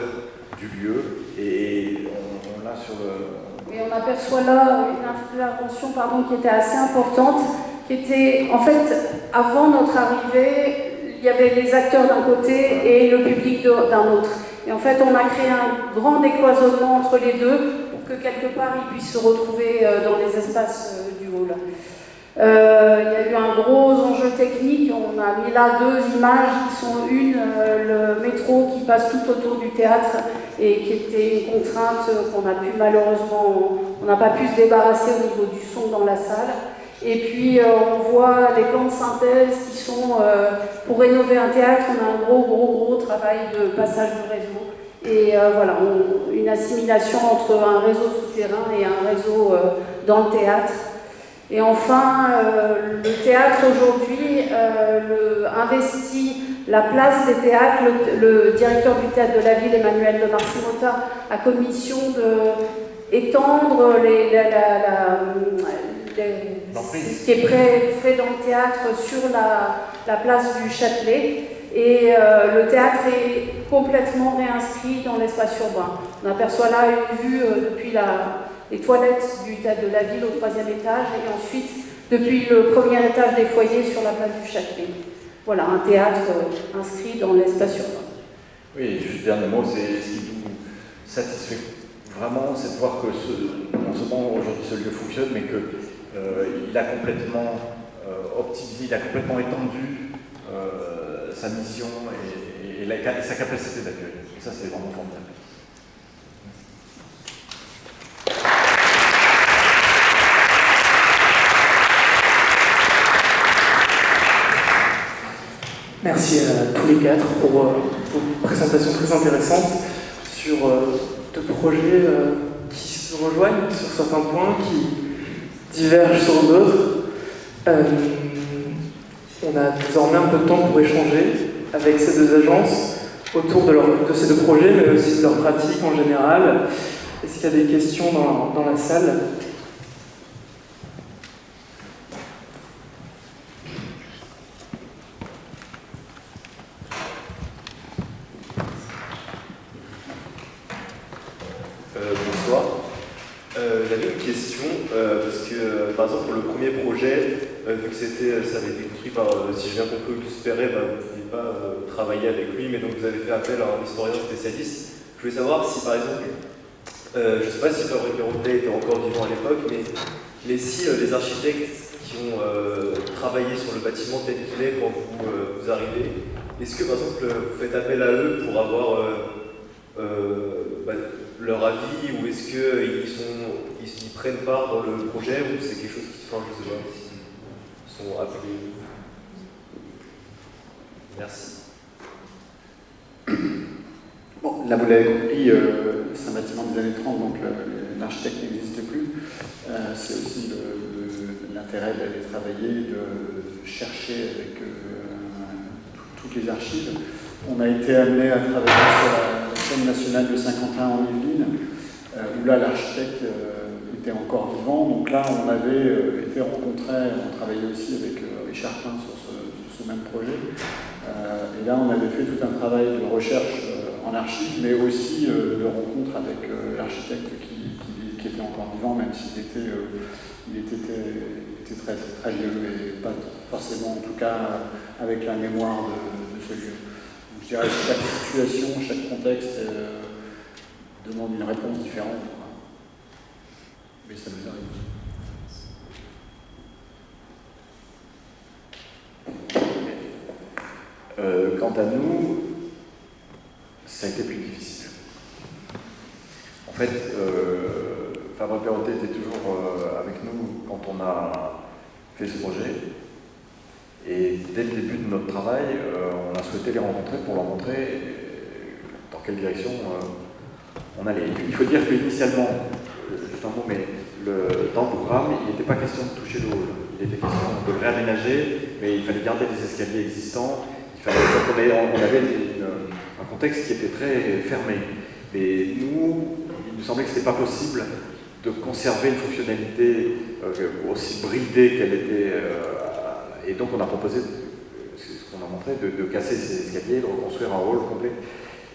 Speaker 5: du lieu, et on l'a sur le...
Speaker 6: Et on aperçoit là une intervention qui était assez importante, qui était, en fait, avant notre arrivée, il y avait les acteurs d'un côté et le public d'un autre. Et en fait, on a créé un grand décloisonnement entre les deux pour que quelque part ils puissent se retrouver dans les espaces du hall. Il y a eu un gros enjeu technique. On a mis là 2 images qui sont le métro qui passe tout autour du théâtre et qui était une contrainte qu'on a pu malheureusement, on n'a pas pu se débarrasser au niveau du son dans la salle. Et puis on voit les plans de synthèse qui sont, pour rénover un théâtre, on a un gros travail de passage de réseau. Et voilà, une assimilation entre un réseau souterrain et un réseau dans le théâtre. Et enfin, le théâtre aujourd'hui investit la place des théâtres. Le directeur du théâtre de la ville, Emmanuel de Marcimota, a comme mission d'étendre ce qui est fait dans le théâtre sur la place du Châtelet. Et le théâtre est complètement réinscrit dans l'espace urbain. On aperçoit là une vue depuis les toilettes du théâtre de la ville au 3e étage et ensuite depuis le 1er étage des foyers sur la place du Châtelet. Voilà, un théâtre inscrit dans l'espace urbain.
Speaker 5: Oui, juste dernier mot, c'est ce qui nous satisfait vraiment, c'est de voir que non seulement aujourd'hui ce lieu fonctionne, mais qu'il a complètement optimisé, il a complètement étendu sa mission et sa capacité d'accueil. Et ça, c'est vraiment formidable.
Speaker 1: Merci à tous les quatre pour vos présentations très intéressantes sur deux projets qui se rejoignent sur certains points, qui divergent sur d'autres. On a désormais un peu de temps pour échanger avec ces deux agences autour de ces deux projets, mais aussi de leur pratique en général. Est-ce qu'il y a des questions dans la salle ?
Speaker 7: Bonsoir. J'avais une question, parce que par exemple pour le premier projet, vu que ça avait été construit par, si j'ai bien compris, Auguste Perret, vous ne pouviez pas travailler avec lui, mais donc vous avez fait appel à un historien spécialiste. Je voulais savoir si par exemple, je ne sais pas si Fabrice Perrotet était encore vivant à l'époque, mais si les architectes qui ont travaillé sur le bâtiment tel qu'il est quand vous arrivez, est-ce que par exemple vous faites appel à eux pour avoir leur avis, ou est-ce qu'ils prennent part dans le projet, ou c'est quelque chose qui, enfin, je sais pas, s'ils sont appelés. Merci.
Speaker 3: Bon, là vous l'avez compris, c'est un bâtiment des années 30, donc l'architecte n'existe plus. C'est aussi l'intérêt d'aller travailler, de chercher avec toutes les archives. On a été amené à travailler sur la scène nationale de Saint-Quentin en Yvelines, où là l'architecte était encore vivant. Donc là on avait été rencontrés, on travaillait aussi avec Richard Pin sur ce même projet. Et là on avait fait tout un travail de recherche en archives, mais aussi de rencontre avec l'architecte qui était encore vivant, même s'il était très, très vieux et pas forcément, en tout cas, avec la mémoire de ce lieu. Donc, je dirais que chaque situation, chaque contexte demande une réponse différente. Mais ça nous arrive.
Speaker 5: Quant à nous, ça a été plus difficile. En fait, Fabrice Perrotet était toujours avec nous quand on a fait ce projet. Et dès le début de notre travail, on a souhaité les rencontrer pour leur montrer dans quelle direction on allait. Il faut dire qu'initialement, juste un mot, mais dans le programme, il n'était pas question de toucher le hall. Il était question de le réaménager, mais il fallait garder les escaliers existants. On avait un contexte qui était très fermé. Mais nous, il nous semblait que ce n'était pas possible de conserver une fonctionnalité aussi bridée qu'elle était. Et donc on a proposé, ce qu'on a montré, de casser ces escaliers, de reconstruire un hall complet.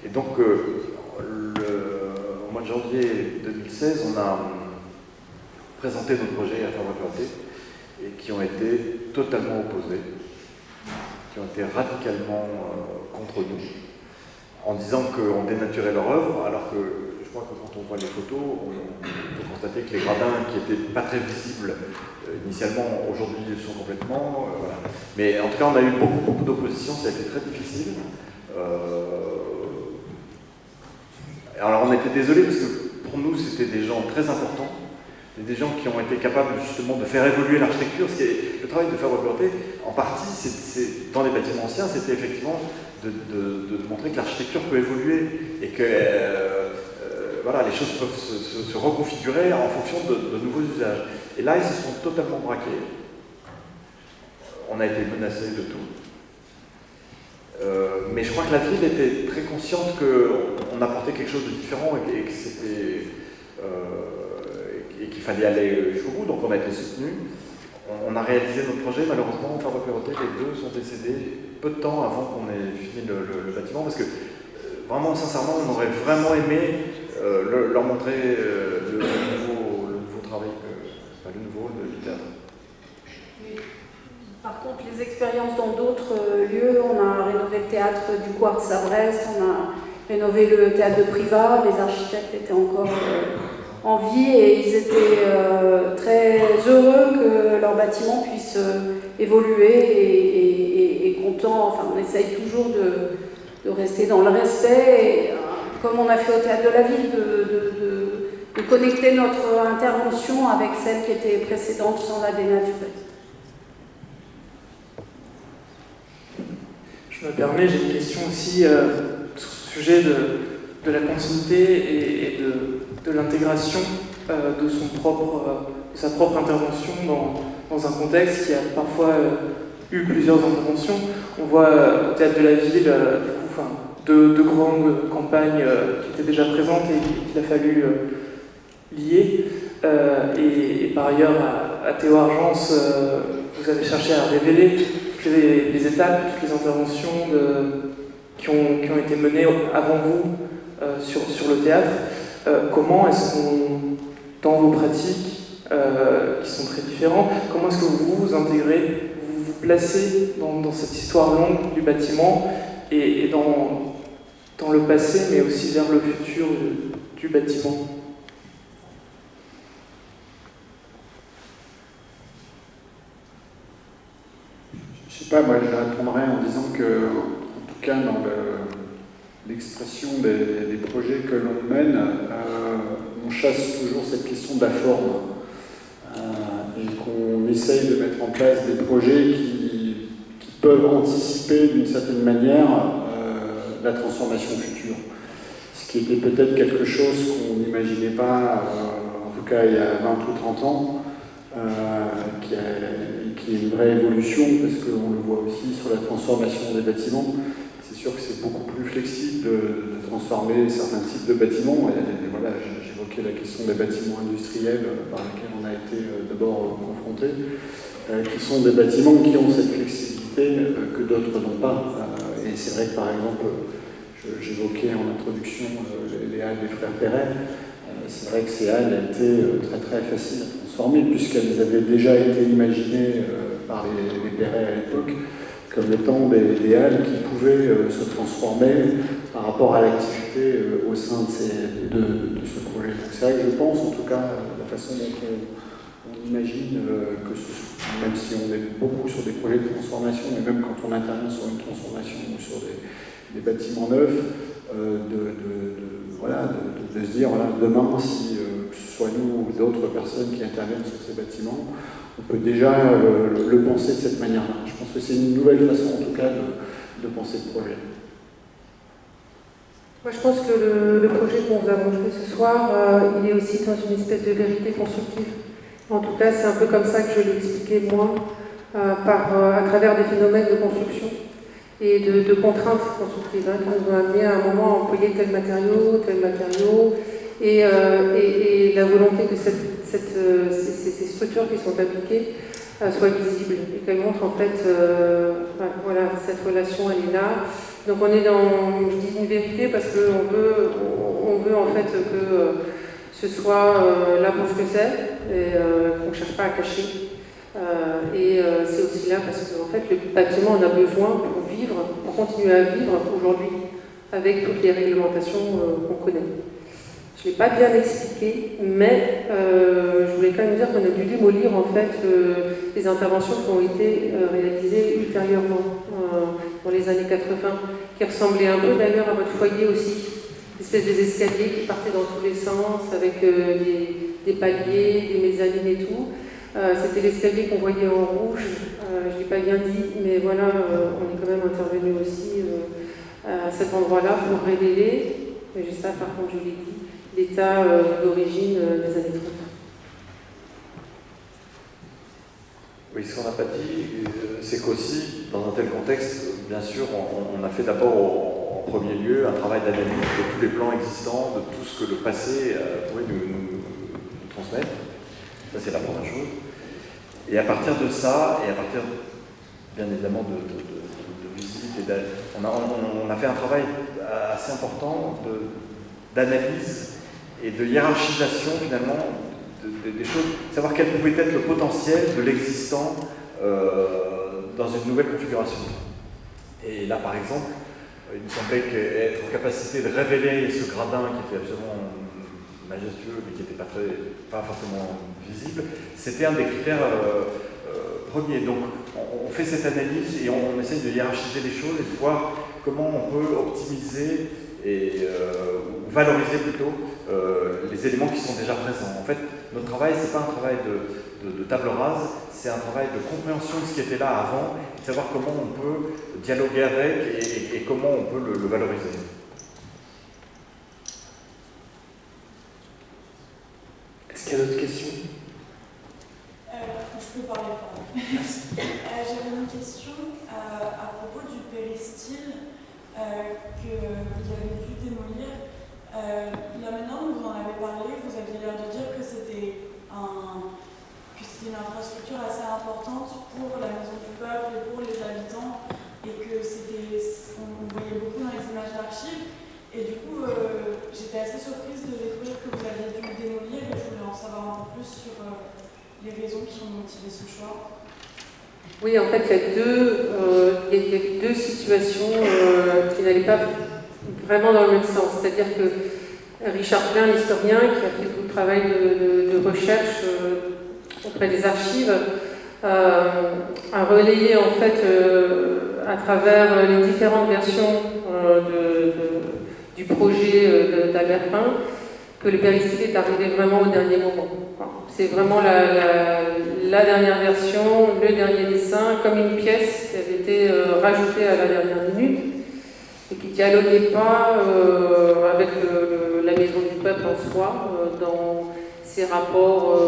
Speaker 5: Et donc, au mois de janvier 2016, on a présenté nos projets à Fabrice Perrotet, et qui ont été totalement opposés, qui ont été radicalement contre nous, en disant qu'on dénaturait leur œuvre, alors que je crois que quand on voit les photos, on peut constater que les gradins qui n'étaient pas très visibles initialement, aujourd'hui le sont complètement. Voilà. Mais en tout cas, on a eu beaucoup d'opposition, ça a été très difficile. Alors on était désolés parce que pour nous, c'était des gens très importants, des gens qui ont été capables justement de faire évoluer l'architecture. Le travail de Fabrice Perrotet, en partie, dans les bâtiments anciens, c'était effectivement de montrer que l'architecture peut évoluer et que voilà, les choses peuvent se reconfigurer en fonction de nouveaux usages. Et là, ils se sont totalement braqués. On a été menacés de tout. Mais je crois que la ville était très consciente qu'on apportait quelque chose de différent et que c'était et qu'il fallait aller jusqu'au bout, donc on a été soutenu. On a réalisé notre projet, malheureusement, Faire Repéroter, les deux sont décédés peu de temps avant qu'on ait fini le bâtiment, parce que vraiment, sincèrement, on aurait vraiment aimé leur montrer le nouveau travail, du théâtre.
Speaker 6: Par contre, les expériences dans d'autres lieux, on a rénové le théâtre du Quartz à Brest, on a rénové le théâtre de Privas, les architectes étaient encore en vie et ils étaient très heureux que leur bâtiment puisse évoluer et contents. Enfin, on essaye toujours de rester dans le respect, et, comme on a fait au Théâtre de la Ville, de connecter notre intervention avec celle qui était précédente sans la dénaturer.
Speaker 1: Je me permets, j'ai une question aussi sur ce sujet de la continuité et de l'intégration de sa propre intervention dans un contexte qui a parfois eu plusieurs interventions. On voit au Théâtre de la Ville deux grandes campagnes qui étaient déjà présentes et qu'il a fallu lier. Et par ailleurs, à Théo Argence, vous avez cherché à révéler toutes les étapes, toutes les interventions qui ont été menées avant vous sur le théâtre. Comment est-ce qu'on, dans vos pratiques, qui sont très différentes, comment est-ce que vous vous intégrez, vous vous placez dans cette histoire longue du bâtiment et dans le passé, mais aussi vers le futur du bâtiment?
Speaker 3: Je sais pas, moi je répondrais en disant que, en tout cas dans l'expression des projets que l'on mène, on chasse toujours cette question de la forme et qu'on essaye de mettre en place des projets qui peuvent anticiper d'une certaine manière la transformation future. Ce qui était peut-être quelque chose qu'on n'imaginait pas, en tout cas il y a 20 ou 30 ans, qui est une vraie évolution, parce qu'on le voit aussi sur la transformation des bâtiments. C'est sûr que c'est beaucoup plus flexible de transformer certains types de bâtiments. Et voilà, j'évoquais la question des bâtiments industriels par lesquels on a été d'abord confrontés, qui sont des bâtiments qui ont cette flexibilité que d'autres n'ont pas. Et c'est vrai que par exemple, j'évoquais en introduction les halles des frères Perret. C'est vrai que ces halles étaient très très faciles à transformer, puisqu'elles avaient déjà été imaginées par les Perret à l'époque comme étant des halles qui pouvaient se transformer par rapport à l'activité au sein de ce projet. Donc c'est vrai que je pense, en tout cas, la façon dont on imagine même si on est beaucoup sur des projets de transformation, mais même quand on intervient sur une transformation ou sur des bâtiments neufs, de se dire, voilà, demain, si que ce soit nous ou d'autres personnes qui interviennent sur ces bâtiments, on peut déjà le penser de cette manière-là. Je pense que c'est une nouvelle façon, en tout cas, de penser le projet.
Speaker 4: Moi, je pense que le projet qu'on vous a montré ce soir, il est aussi dans une espèce de vérité constructive. En tout cas, c'est un peu comme ça que je l'ai expliqué, moi, à travers des phénomènes de construction et de contraintes constructives, qui nous ont amené à un moment à employer tel matériau, et la volonté que ces structures qui sont appliquées soient visibles et qu'elles montrent en fait, voilà, cette relation, elle est là. Donc on est dans, je dis une vérité parce qu'on veut en fait que ce soit là pour ce que c'est, et qu'on ne cherche pas à cacher. C'est aussi là parce qu'en fait le bâtiment en a besoin pour vivre, pour continuer à vivre aujourd'hui avec toutes les réglementations qu'on connaît. Je ne l'ai pas bien expliqué, mais je voulais quand même dire qu'on a dû démolir en fait les interventions qui ont été réalisées ultérieurement dans les années 80, qui ressemblaient un peu d'ailleurs à votre foyer aussi, une espèce d'escaliers qui partaient dans tous les sens avec des paliers, des mezzanines et tout. C'était l'escalier qu'on voyait en rouge, je ne l'ai pas bien dit, mais voilà, on est quand même intervenu aussi à cet endroit-là pour révéler, mais ça par contre je l'ai dit, l'état d'origine des années 30.
Speaker 5: Oui, ce qu'on n'a pas dit, c'est qu'aussi, dans un tel contexte, bien sûr, on a fait d'abord en premier lieu un travail d'analyse de tous les plans existants, de tout ce que le passé pourrait nous transmettre. Ça, c'est la première chose. Et à partir de ça, et à partir, bien évidemment, de visite, on a fait un travail assez important d'analyse et de hiérarchisation, finalement, des choses, savoir quel pouvait être le potentiel de l'existant dans une nouvelle configuration. Et là, par exemple, il me semblait qu'être en capacité de révéler ce gradin qui était absolument majestueux, mais qui n'était pas forcément visible, c'était un des critères premiers. Donc, on fait cette analyse et on essaye de hiérarchiser les choses et de voir comment on peut optimiser ou valoriser plutôt les éléments qui sont déjà présents. En fait, notre travail, ce n'est pas un travail de table rase, c'est un travail de compréhension de ce qui était là avant, et de savoir comment on peut dialoguer avec et comment on peut le valoriser.
Speaker 1: Est-ce qu'il y a d'autres questions?
Speaker 8: Je peux parler fort. J'avais une question à propos du péristyle que vous avez dû démolir. Il y a maintenant, vous en avez parlé, vous aviez l'air de dire que c'était une infrastructure assez importante pour la Maison du Peuple et pour les habitants, et que on voyait beaucoup dans les images d'archives. Et du coup, j'étais assez surprise de découvrir que vous aviez dû le démolir, et je voulais en savoir un peu plus sur les raisons qui ont motivé ce choix.
Speaker 4: Oui, en fait, il y a deux situations qui n'allaient pas vraiment dans le même sens. C'est-à-dire que Richard Klein, l'historien, qui a fait tout le travail de recherche auprès des archives, a relayé en fait à travers les différentes versions du projet d'Albert Pin que le péristyle est arrivé vraiment au dernier moment. C'est vraiment la dernière version, le dernier dessin, comme une pièce qui avait été rajoutée à la dernière minute et qui ne dialoguait pas avec la Maison du Peuple en soi, dans ses rapports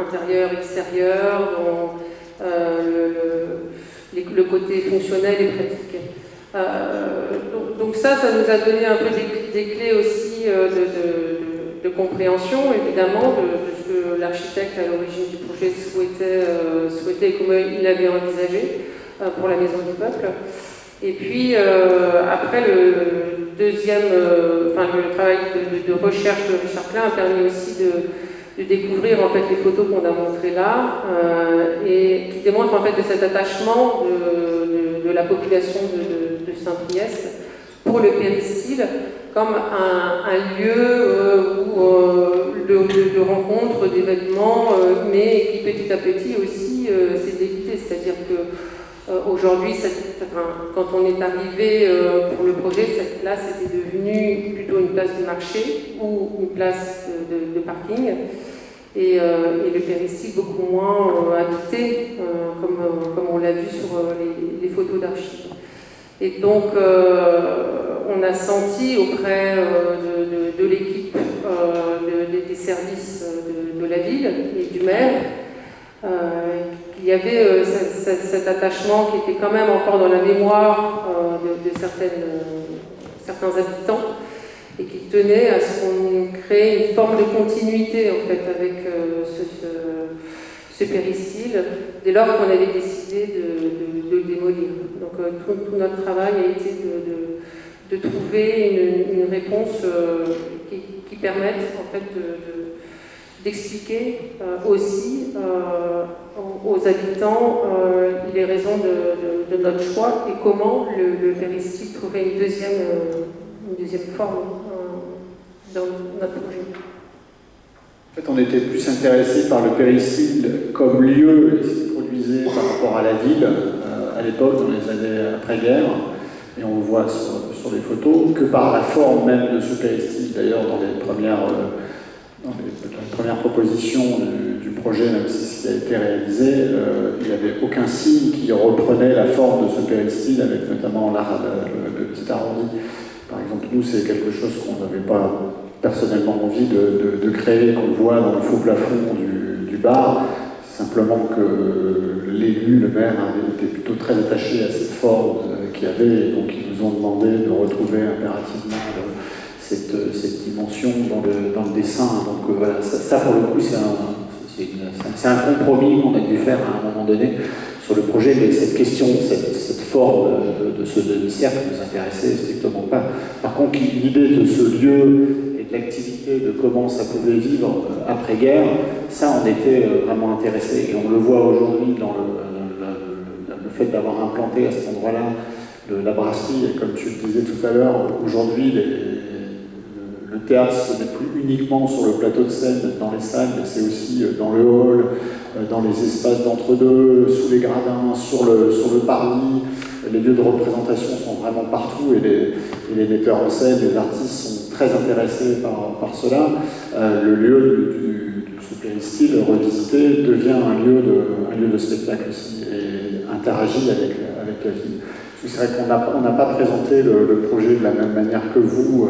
Speaker 4: intérieurs, extérieurs, dans le côté fonctionnel et pratique. Donc ça nous a donné un peu des clés aussi de compréhension, évidemment, de ce que l'architecte à l'origine du projet souhaitait et comment il l'avait envisagé pour la Maison du Peuple. Et puis, après, le travail de recherche de Richard Klein a permis aussi de découvrir en fait les photos qu'on a montrées là et qui démontrent en fait de cet attachement de la population de Saint-Priest pour le péristyle comme un lieu de rencontre, d'événements, mais qui petit à petit aussi s'est délité. C'est-à-dire que aujourd'hui, quand on est arrivé pour le projet, cette place était devenue plutôt une place de marché ou une place de parking. Et le péristyle beaucoup moins habité, comme on l'a vu sur les photos d'archives. Et donc, on a senti auprès de l'équipe des services de la ville et du maire qu'il y avait cet attachement qui était quand même encore dans la mémoire de certains habitants et qui tenait à ce qu'on crée une forme de continuité en fait avec ce péristyle dès lors qu'on avait décidé de le démolir. Donc tout notre travail a été de trouver une réponse qui permette en fait d'expliquer aussi aux habitants les raisons de notre choix et comment le péristyle trouvait une deuxième forme dans notre projet.
Speaker 3: En fait, on était plus intéressé par le péristyle comme lieu et ce qui produisait par rapport à la ville à l'époque, dans les années après-guerre, et on le voit sur les photos, que par la forme même de ce péristyle. D'ailleurs, dans les premières propositions du projet, même si ce qui a été réalisé, il n'y avait aucun signe qui reprenait la forme de ce péristyle, avec notamment le petit arrondi. Par exemple, nous, c'est quelque chose qu'on n'avait pas personnellement envie de créer, qu'on voit dans le faux plafond du bar. Simplement que l'élu, le maire, avait été plutôt très attaché à cette forme qu'il y avait, et donc ils nous ont demandé de retrouver impérativement cette dimension dans le dessin. Donc voilà, ça pour le coup, c'est un compromis qu'on a dû faire à un moment donné sur le projet, mais cette question, cette forme de ce demi-cercle nous intéressait strictement pas. Par contre, l'idée de ce lieu et de l'activité, de comment ça pouvait vivre après-guerre, ça, on était vraiment intéressés. Et on le voit aujourd'hui dans le fait d'avoir implanté à cet endroit-là la brasserie. Et comme tu le disais tout à l'heure, aujourd'hui, le théâtre, ce n'est plus uniquement sur le plateau de scène, dans les salles, mais c'est aussi dans le hall, dans les espaces d'entre-deux, sous les gradins, sur le parvis. Les lieux de représentation sont vraiment partout et les metteurs en scène, les artistes sont très intéressés par cela. Le lieu ce péristyle revisité devient un lieu de spectacle aussi et interagit avec la ville. C'est vrai qu'on n'a pas présenté le projet de la même manière que vous,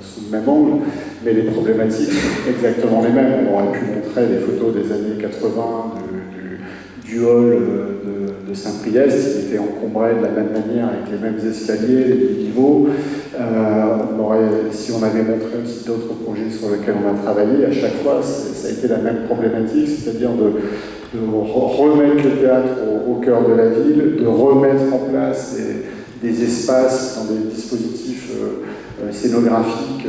Speaker 3: sous le même angle, mais les problématiques sont exactement les mêmes. On aurait pu montrer des photos des années 80 du hall de Saint-Priest, qui était encombré de la même manière, avec les mêmes escaliers, les mêmes niveaux. Si on avait montré aussi d'autres projets sur lesquels on a travaillé, à chaque fois, ça a été la même problématique, c'est-à-dire de remettre le théâtre au cœur de la ville, de remettre en place des espaces dans des dispositifs scénographiques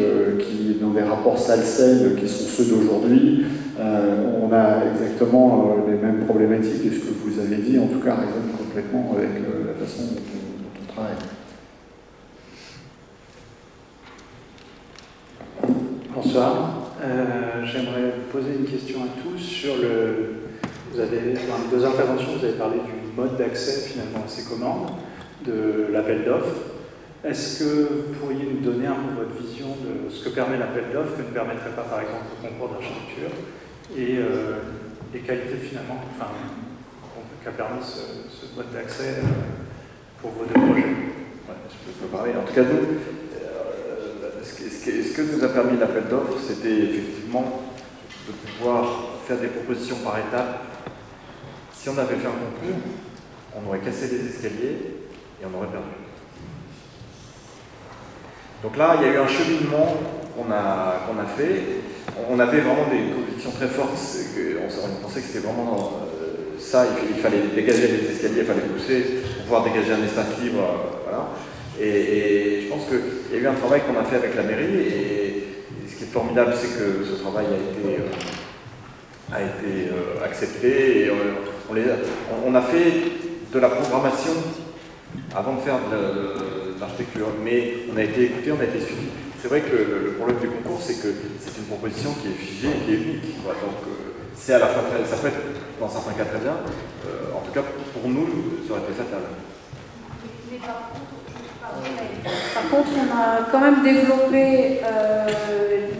Speaker 3: dans des rapports salle-scène qui sont ceux d'aujourd'hui. On a exactement les mêmes problématiques, et ce que vous avez dit, en tout cas, résonne complètement avec la façon dont on travaille.
Speaker 9: Bonsoir. J'aimerais vous poser une question à tous sur dans les deux interventions, vous avez parlé du mode d'accès finalement à ces commandes, de l'appel d'offres. Est-ce que vous pourriez nous donner un peu votre vision de ce que permet l'appel d'offres, que ne permettrait pas par exemple le concours d'architecture, et les qualités finalement, qu'a permis ce mode d'accès pour vos deux projets?
Speaker 5: Ouais, je peux parler. En tout cas, nous, ce que nous a permis l'appel d'offres, c'était effectivement de pouvoir faire des propositions par étapes. Si on avait fait un concours, on aurait cassé les escaliers et on aurait perdu. Donc là, il y a eu un cheminement qu'on a fait. On avait vraiment des convictions très fortes. On pensait que c'était vraiment ça. Il fallait dégager les escaliers, il fallait pousser pour pouvoir dégager un espace libre. Voilà. Et je pense qu'il y a eu un travail qu'on a fait avec la mairie. Et ce qui est formidable, c'est que ce travail a été accepté. Et on a fait de la programmation avant de faire de l'architecture, mais on a été écouté, on a été suivi. C'est vrai que le problème du concours, c'est que c'est une proposition qui est figée, qui est unique. Voilà, donc c'est à la fin, ça peut être dans certains cas très bien. En tout cas, pour nous, ça aurait été fatal.
Speaker 6: Mais par contre, on a quand même développé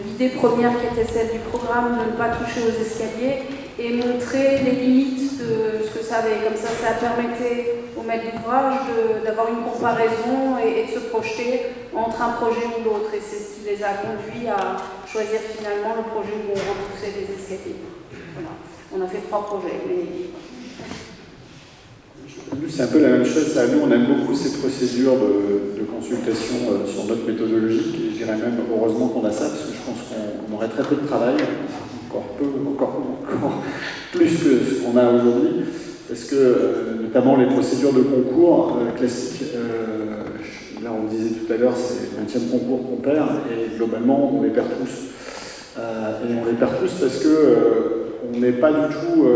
Speaker 6: l'idée première qui était celle du programme de ne pas toucher aux escaliers et montrer les limites de ce que ça avait. Comme ça permettait au maître d'ouvrage d'avoir une comparaison et de se projeter entre un projet ou l'autre. Et c'est ce qui les a conduits à choisir finalement le projet où on repoussait les escaliers. Voilà. On a fait 3 projets.
Speaker 3: Nous, c'est un peu la même chose. Nous, on aime beaucoup ces procédures de consultation sur notre méthodologie. Et je dirais même, heureusement qu'on a ça, parce que je pense qu'on aurait très peu de travail, encore plus que ce qu'on a aujourd'hui. Parce que, notamment, les procédures de concours classiques, là, on disait tout à l'heure, c'est le 20e concours qu'on perd, et globalement, on les perd tous. Et on les perd tous parce qu'on n'est pas du tout...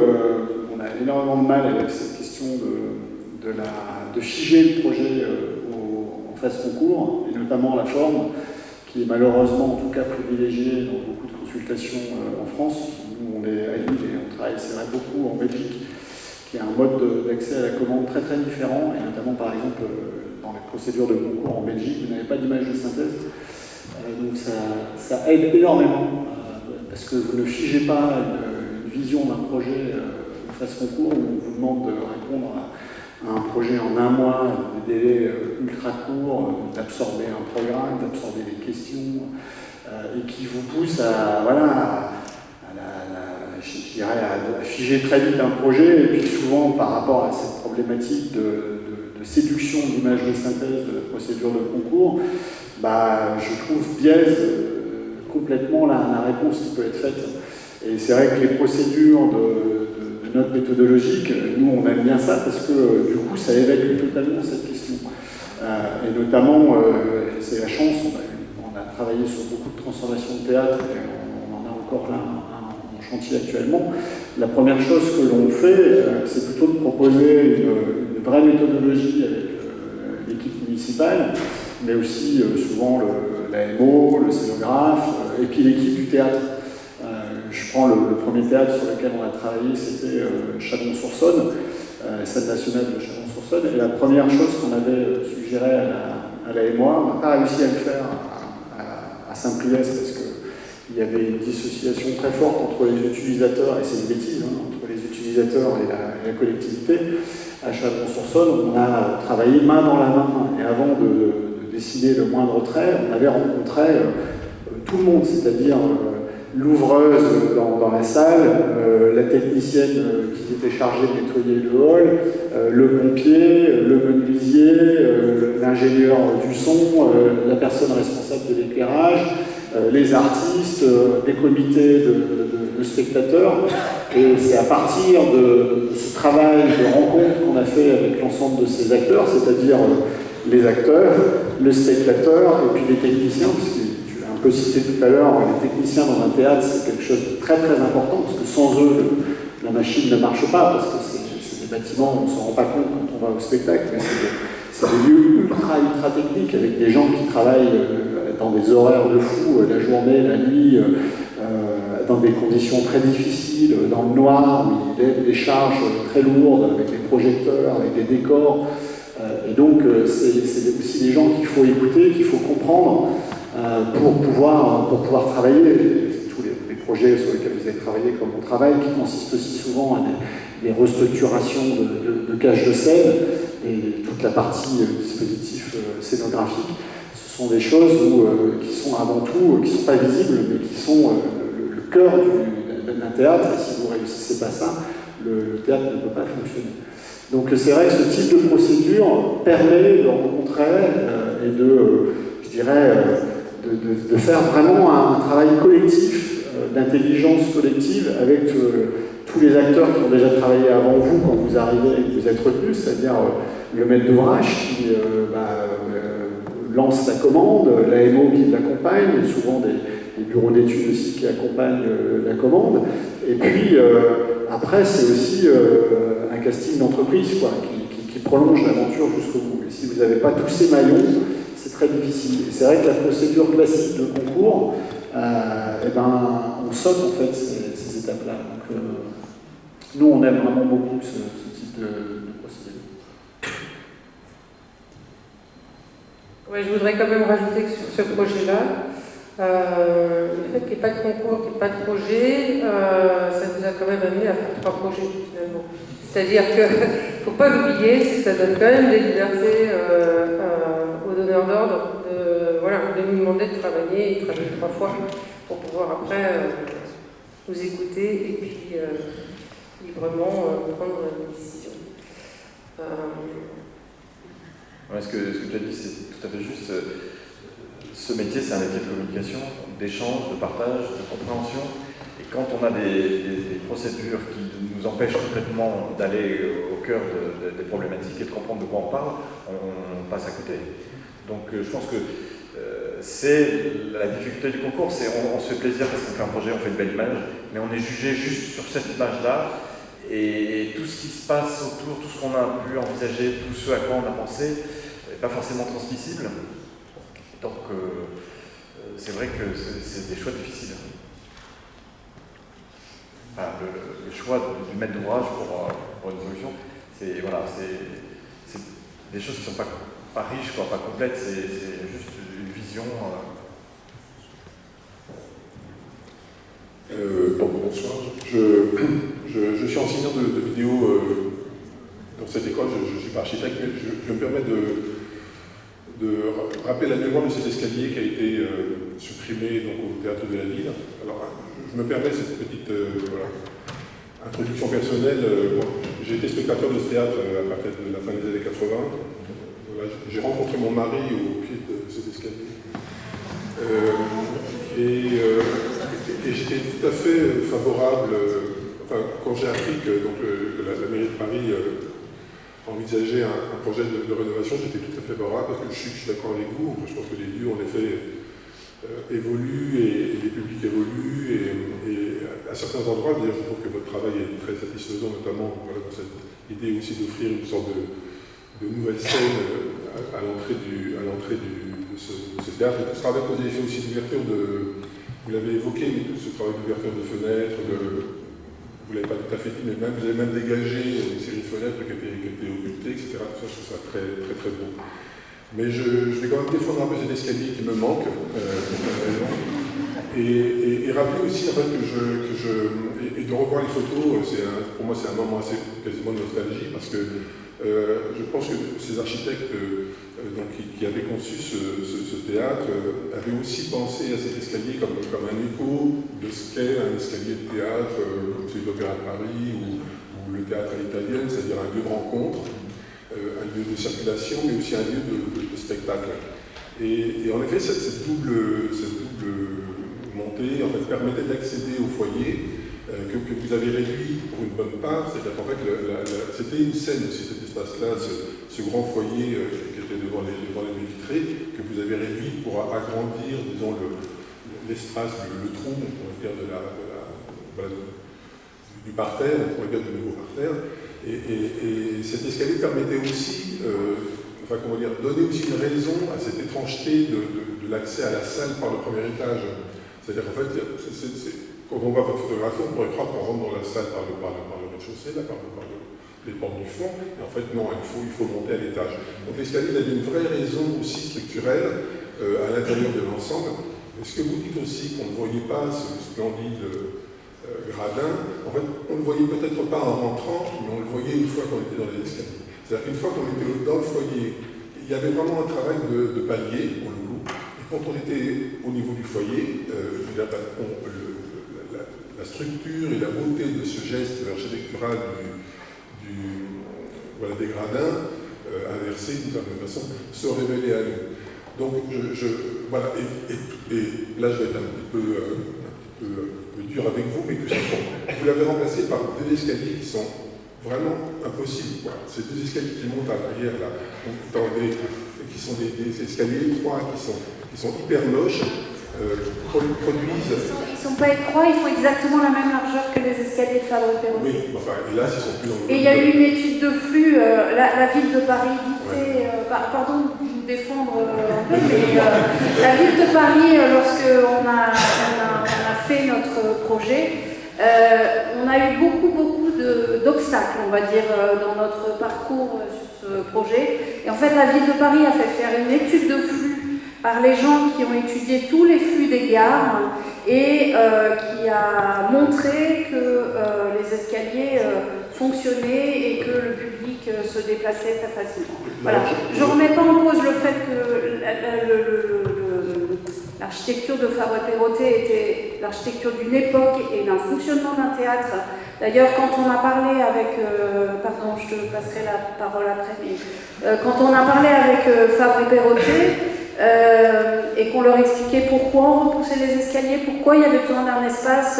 Speaker 3: on a énormément de mal avec cette question de figer le projet en phase concours, et notamment la forme, qui est malheureusement, en tout cas, privilégiée dans beaucoup de consultations en France. Nous, on est à Lille et on travaille, c'est vrai, beaucoup en Belgique, qui a un mode d'accès à la commande très très différent, et notamment, par exemple, dans les procédures de concours en Belgique, vous n'avez pas d'image de synthèse. Donc ça aide énormément, parce que vous ne figez pas une vision d'un projet en phase concours, où on vous demande de répondre à un projet en 1 mois, des délais ultra courts, d'absorber un programme, d'absorber des questions, et qui vous pousse à figer très vite un projet, et puis souvent par rapport à cette problématique de séduction de l'image de synthèse de la procédure de concours, je trouve biaise complètement la réponse qui peut être faite. Et c'est vrai que les procédures de notes méthodologiques, nous on aime bien ça parce que du coup ça évacue totalement cette question. Et notamment, c'est la chance, on a travaillé sur beaucoup de transformations de théâtre et on en a encore là en chantier actuellement. La première chose que l'on fait, c'est plutôt de proposer une vraie méthodologie avec l'équipe municipale, mais aussi souvent l'AMO, le scénographe, et puis l'équipe du théâtre. Je prends le premier théâtre sur lequel on a travaillé, c'était Chalon-sur-Saône, scène nationale de Chalon-sur-Saône, et la première chose qu'on avait suggéré à la MOA, on n'a pas réussi à le faire à Saint-Priest parce qu'il y avait une dissociation très forte entre les utilisateurs, et c'est une bêtise, entre les utilisateurs et la collectivité. À Chalon-sur-Saône, on a travaillé main dans la main, et avant de décider le moindre trait, on avait rencontré tout le monde, c'est-à-dire l'ouvreuse dans la salle, la technicienne qui était chargée de nettoyer le hall, le pompier, le menuisier, l'ingénieur du son, la personne responsable de l'éclairage, les artistes, des comités de spectateurs. Et c'est à partir de ce travail de rencontre qu'on a fait avec l'ensemble de ces acteurs, c'est-à-dire les acteurs, le spectateur et puis les techniciens, puisque tu l'as un peu cité tout à l'heure, les techniciens dans un théâtre, c'est quelque chose de très très important, parce que sans eux, la machine ne marche pas, parce que c'est des bâtiments, on ne s'en rend pas compte quand on va au spectacle, mais c'est des lieux ultra techniques, avec des gens qui travaillent dans des horaires de fou, la journée, la nuit, dans des conditions très difficiles, dans le noir, où ils lèvent des charges très lourdes, avec des projecteurs, avec des décors. Et donc, c'est aussi des gens qu'il faut écouter, qu'il faut comprendre pour pouvoir travailler. Tous les projets sur lesquels vous avez travaillé comme on travaille, qui consistent aussi souvent à des restructurations de cages de scène et toute la partie dispositif scénographique. Ce sont des choses qui sont avant tout, qui ne sont pas visibles, mais qui sont le cœur d'un théâtre. Et si vous ne réussissez pas ça, le théâtre ne peut pas fonctionner. Donc c'est vrai que ce type de procédure permet de rencontrer et de faire vraiment un travail collectif, d'intelligence collective avec tous les acteurs qui ont déjà travaillé avant vous quand vous arrivez et que vous êtes retenus, c'est-à-dire le maître d'ouvrage qui lance la commande, l'AMO qui l'accompagne, souvent des bureaux d'études aussi qui accompagnent la commande, et puis après c'est aussi un casting d'entreprise qui prolonge l'aventure jusqu'au bout. Et si vous n'avez pas tous ces maillons, c'est très difficile. Et c'est vrai que la procédure classique de concours, on saute en fait ces étapes-là. Donc nous on aime vraiment beaucoup ce type de procédure.
Speaker 4: Ouais, je voudrais quand même rajouter que sur ce projet-là, le fait qu'il n'y ait pas de concours, qu'il n'y ait pas de projet, ça nous a quand même amené à faire 3 projets finalement. C'est-à-dire qu'il ne faut pas l'oublier, ça donne quand même des libertés aux donneurs d'ordre de nous demander de travailler 3 fois pour pouvoir après nous écouter et puis librement prendre des décisions.
Speaker 5: Ce que tu as dit, c'est tout à fait juste. Ce métier, c'est un métier de communication, d'échange, de partage, de compréhension. Et quand on a des procédures qui nous empêchent complètement d'aller au cœur des problématiques et de comprendre de quoi on parle, on passe à côté. Donc je pense que c'est la difficulté du concours, c'est on se fait plaisir parce qu'on fait un projet, on fait une belle image, mais on est jugé juste sur cette image-là, et tout ce qui se passe autour, tout ce qu'on a pu envisager, tout ce à quoi on a pensé, n'est pas forcément transmissible. Donc c'est vrai que c'est des choix difficiles. Enfin, le choix du maître d'ouvrage pour une solution, c'est des choses qui ne sont pas riches, pas complètes, c'est juste une vision.
Speaker 10: Bonsoir. Je suis enseignant de vidéo dans cette école, je ne suis pas architecte, mais je me permets de rappeler la mémoire de cet escalier qui a été supprimé donc, au Théâtre de la Ville. Alors, je me permets cette petite introduction personnelle. J'ai été spectateur de ce théâtre à partir de la fin des années 80. j'ai rencontré mon mari au pied de cet escalier. Et j'étais tout à fait favorable, quand j'ai appris que la mairie de Paris envisageait un projet de rénovation, j'étais tout à fait favorable parce que je suis d'accord avec vous. Je pense que les lieux, en effet, évoluent et les publics évoluent. Et à certains endroits, d'ailleurs, je trouve que votre travail est très satisfaisant, notamment dans cette idée aussi d'offrir une sorte de nouvelle scène à l'entrée de ce théâtre. Et tout ce travail que vous avez fait aussi d'ouverture vous l'avez évoqué, mais tout ce travail d'ouverture de fenêtres, vous ne l'avez pas tout à fait dit, mais vous avez même dégagé une série de fenêtres qui étaient occultées, etc. Tout ça, je trouve ça très, très, très beau. Mais je vais quand même défendre un peu cet escalier qui me manque, et rappeler aussi en fait, et de revoir les photos, pour moi c'est un moment assez quasiment de nostalgie, parce que je pense que ces architectes qui avaient conçu ce théâtre avaient aussi pensé à cet escalier comme un écho de ce qu'est un escalier de théâtre, comme celui de l'Opéra de Paris ou le théâtre à l'italienne, c'est-à-dire un lieu de rencontre, un lieu de circulation, mais aussi un lieu de spectacle. Et en effet, cette double montée en fait, permettait d'accéder au foyer que vous avez réduit pour une bonne part, c'est-à-dire qu'en fait, c'était une scène aussi, cet espace-là, ce grand foyer qui était devant les baies vitrées, que vous avez réduit pour agrandir, disons, l'espace, le trou, on pourrait dire, du parterre, on pourrait dire du nouveau parterre. Et cet escalier permettait aussi, donner aussi une raison à cette étrangeté de l'accès à la salle par le premier étage. C'est-à-dire qu'en fait, quand on va photographier, on pourrait croire qu'on rentre dans la salle par le rez-de-chaussée, par les portes du fond, et en fait non, il faut monter à l'étage. Donc l'escalier avait une vraie raison aussi structurelle à l'intérieur de l'ensemble. Est-ce que vous dites aussi qu'on ne voyait pas ce splendide gradin? En fait, on ne le voyait peut-être pas en rentrant, mais on le voyait une fois qu'on était dans les escaliers. C'est-à-dire qu'une fois qu'on était dans le foyer, il y avait vraiment un travail de palier, on le loue. Et quand on était au niveau du foyer, la structure et la beauté de ce geste architectural des gradins inversés d'une certaine façon se révélait à nous. Donc, voilà, et là je vais être un petit peu dur avec vous, mais que vous l'avez remplacé par des escaliers qui sont vraiment impossibles. Voilà. Ces deux escaliers qui montent à l'arrière, là, qui sont des escaliers étroits, qui sont hyper moches. Produisent.
Speaker 6: Ils ne sont pas étroits, ils font exactement la même largeur que les escaliers de Fabre-Perrottet.
Speaker 10: Oui, enfin, et là, ils sont plus dans le...
Speaker 6: Et il y a eu une étude de flux, la ville de Paris dictée, pardon de vous défendre un peu, mais la ville de Paris, lorsqu'on a fait notre projet, on a eu beaucoup d'obstacles, on va dire, dans notre parcours sur ce projet. Et en fait, la ville de Paris a fait faire une étude de flux par les gens qui ont étudié tous les flux des gares et qui a montré que les escaliers fonctionnaient et que le public se déplaçait très facilement. Voilà. Je ne remets pas en cause le fait que l'architecture de Fabre-Perrottet était l'architecture d'une époque et d'un fonctionnement d'un théâtre. D'ailleurs, quand on a parlé avec... pardon, je te passerai la parole après, mais quand on a parlé avec Fabre-Perrottet, et qu'on leur expliquait pourquoi on repoussait les escaliers, pourquoi il y avait besoin d'un espace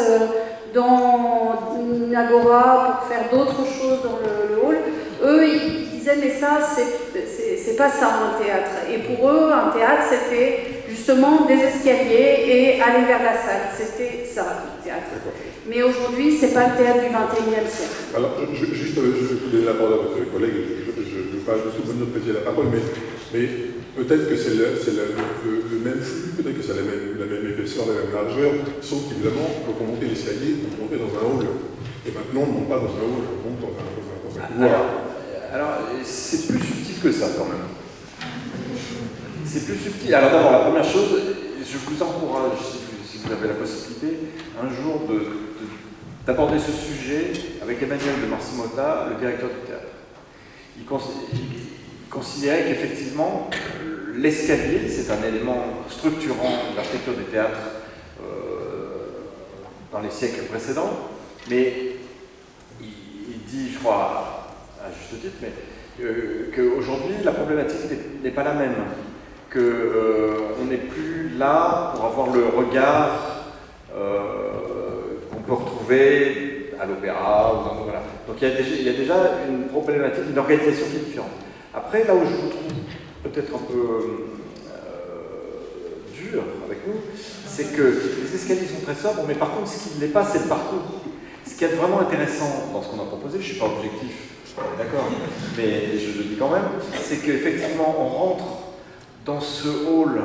Speaker 6: dans une agora pour faire d'autres choses dans le hall. Eux, ils disaient mais ça, c'est pas ça un théâtre. Et pour eux, un théâtre, c'était justement des escaliers et aller vers la salle. C'était ça, le théâtre. Mais aujourd'hui, c'est pas le théâtre du XXIe siècle.
Speaker 10: Alors, je vais donner la parole à votre collègue, je ne veux pas du tout vous prêter la parole, mais peut-être que c'est le même flux, peut-être que c'est la même épaisseur, la même largeur, sauf qu'évidemment, quand on montait l'escalier, on montait dans un hall. Et maintenant, on ne monte pas dans un hall, on monte dans un couloir.
Speaker 5: Alors, c'est plus subtil que ça, quand même. C'est plus subtil. Alors d'abord, la première chose, je vous encourage, si vous avez la possibilité, un jour d'aborder ce sujet avec Emmanuel de Marcimotta, le directeur du théâtre. Il considérait qu'effectivement, l'escalier, c'est un élément structurant de l'architecture des théâtres dans les siècles précédents, mais il dit, je crois, à juste titre, mais qu'aujourd'hui, la problématique n'est pas la même, qu'on n'est plus là pour avoir le regard qu'on peut retrouver à l'opéra, voilà. Donc il y a déjà une problématique, une organisation qui est différente. Après, là où je vous trouve peut-être un peu dur avec nous, c'est que les escaliers sont très sobres, mais par contre, ce qui ne l'est pas, c'est le parcours. Ce qui est vraiment intéressant dans ce qu'on a proposé, je ne suis pas objectif, d'accord, mais je le dis quand même, c'est qu'effectivement, on rentre dans ce hall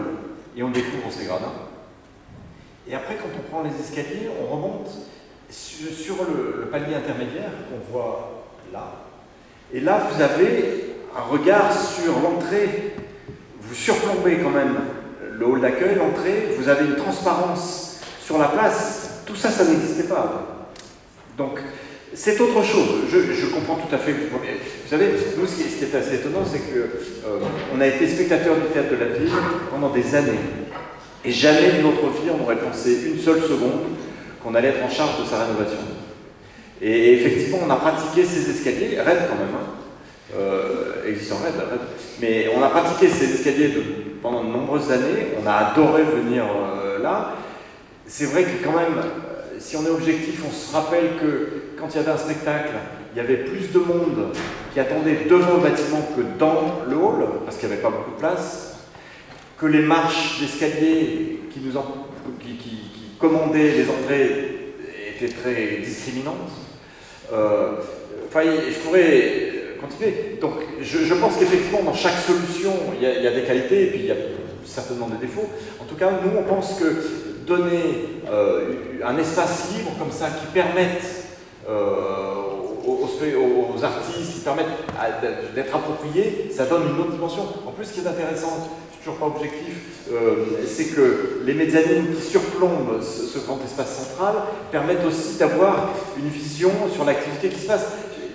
Speaker 5: et on découvre ces gradins. Et après, quand on prend les escaliers, on remonte sur le palier intermédiaire qu'on voit là. Et là, vous avez un regard sur l'entrée. Vous surplombez quand même le hall d'accueil, l'entrée. Vous avez une transparence sur la place. Tout ça, ça n'existait pas avant. Donc, c'est autre chose. Je comprends tout à fait. Vous savez, nous, ce qui est assez étonnant, c'est qu'on a été spectateurs du théâtre de la ville pendant des années. Et jamais de notre vie, on n'aurait pensé une seule seconde qu'on allait être en charge de sa rénovation. Et effectivement, on a pratiqué ces escaliers, raide quand même, hein, existant raide, mais on a pratiqué ces escaliers pendant de nombreuses années, on a adoré venir là. C'est vrai que quand même, si on est objectif, on se rappelle que quand il y avait un spectacle, il y avait plus de monde qui attendait devant le bâtiment que dans le hall, parce qu'il n'y avait pas beaucoup de place, que les marches d'escalier qui commandaient les entrées étaient très discriminantes. Enfin, je pourrais continuer. Donc, je pense qu'effectivement, dans chaque solution, il y a des qualités et puis il y a certainement des défauts. En tout cas, nous, on pense que donner un espace libre comme ça qui permette aux artistes, qui permettent d'être appropriés, ça donne une autre dimension. En plus, ce qui est intéressant, je suis toujours pas objectif, c'est que les mezzanines qui surplombent ce grand espace central permettent aussi d'avoir une vision sur l'activité qui se passe.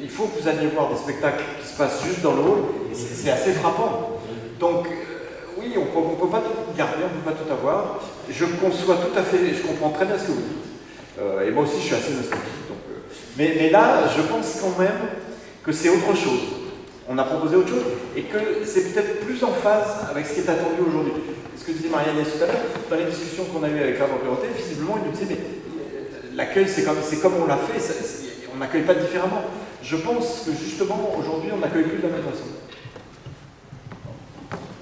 Speaker 5: Il faut que vous alliez voir des spectacles qui se passent juste dans le hall, et c'est assez frappant. Donc, oui, on ne peut pas tout garder, on ne peut pas tout avoir. Je conçois tout à fait, je comprends très bien ce que vous dites. Et moi aussi, je suis assez nostalgique. Donc, mais là, je pense quand même que c'est autre chose. On a proposé autre chose et que c'est peut-être plus en phase avec ce qui est attendu aujourd'hui. Ce que disait Marianne tout à l'heure, dans les discussions qu'on a eues avec Fernand Perrotet, visiblement, il nous disait, mais l'accueil, c'est comme on l'a fait, on n'accueille pas différemment. Je pense que justement, aujourd'hui, on n'accueille plus de la même façon.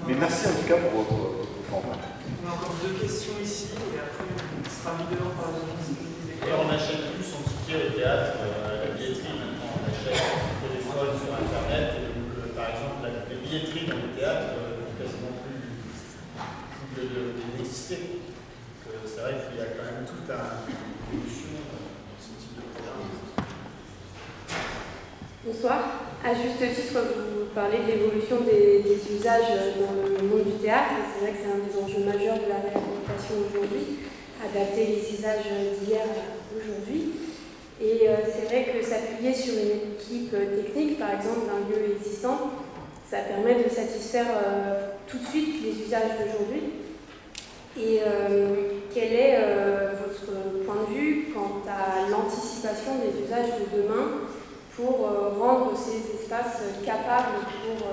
Speaker 5: Mais merci en tout cas pour votre format.
Speaker 1: On a encore deux questions ici, et après on sera mis dehors par la
Speaker 11: et on n'achète plus son ticket au théâtre à la billetterie. Maintenant, on achète son téléphone sur Internet. Et par exemple, les billetteries dans le théâtre n'ont quasiment plus d'exister. C'est vrai qu'il y a quand même toute une évolution dans ce type de programme.
Speaker 2: Bonsoir. À juste titre, vous parlez de l'évolution des usages dans le monde du théâtre. C'est vrai que c'est un des enjeux majeurs de la réhabilitation aujourd'hui, adapter les usages d'hier à aujourd'hui. Et c'est vrai que s'appuyer sur une équipe technique, par exemple d'un lieu existant, ça permet de satisfaire tout de suite les usages d'aujourd'hui. Et quel est votre point de vue quant à l'anticipation des usages de demain pour rendre ces espaces capables pour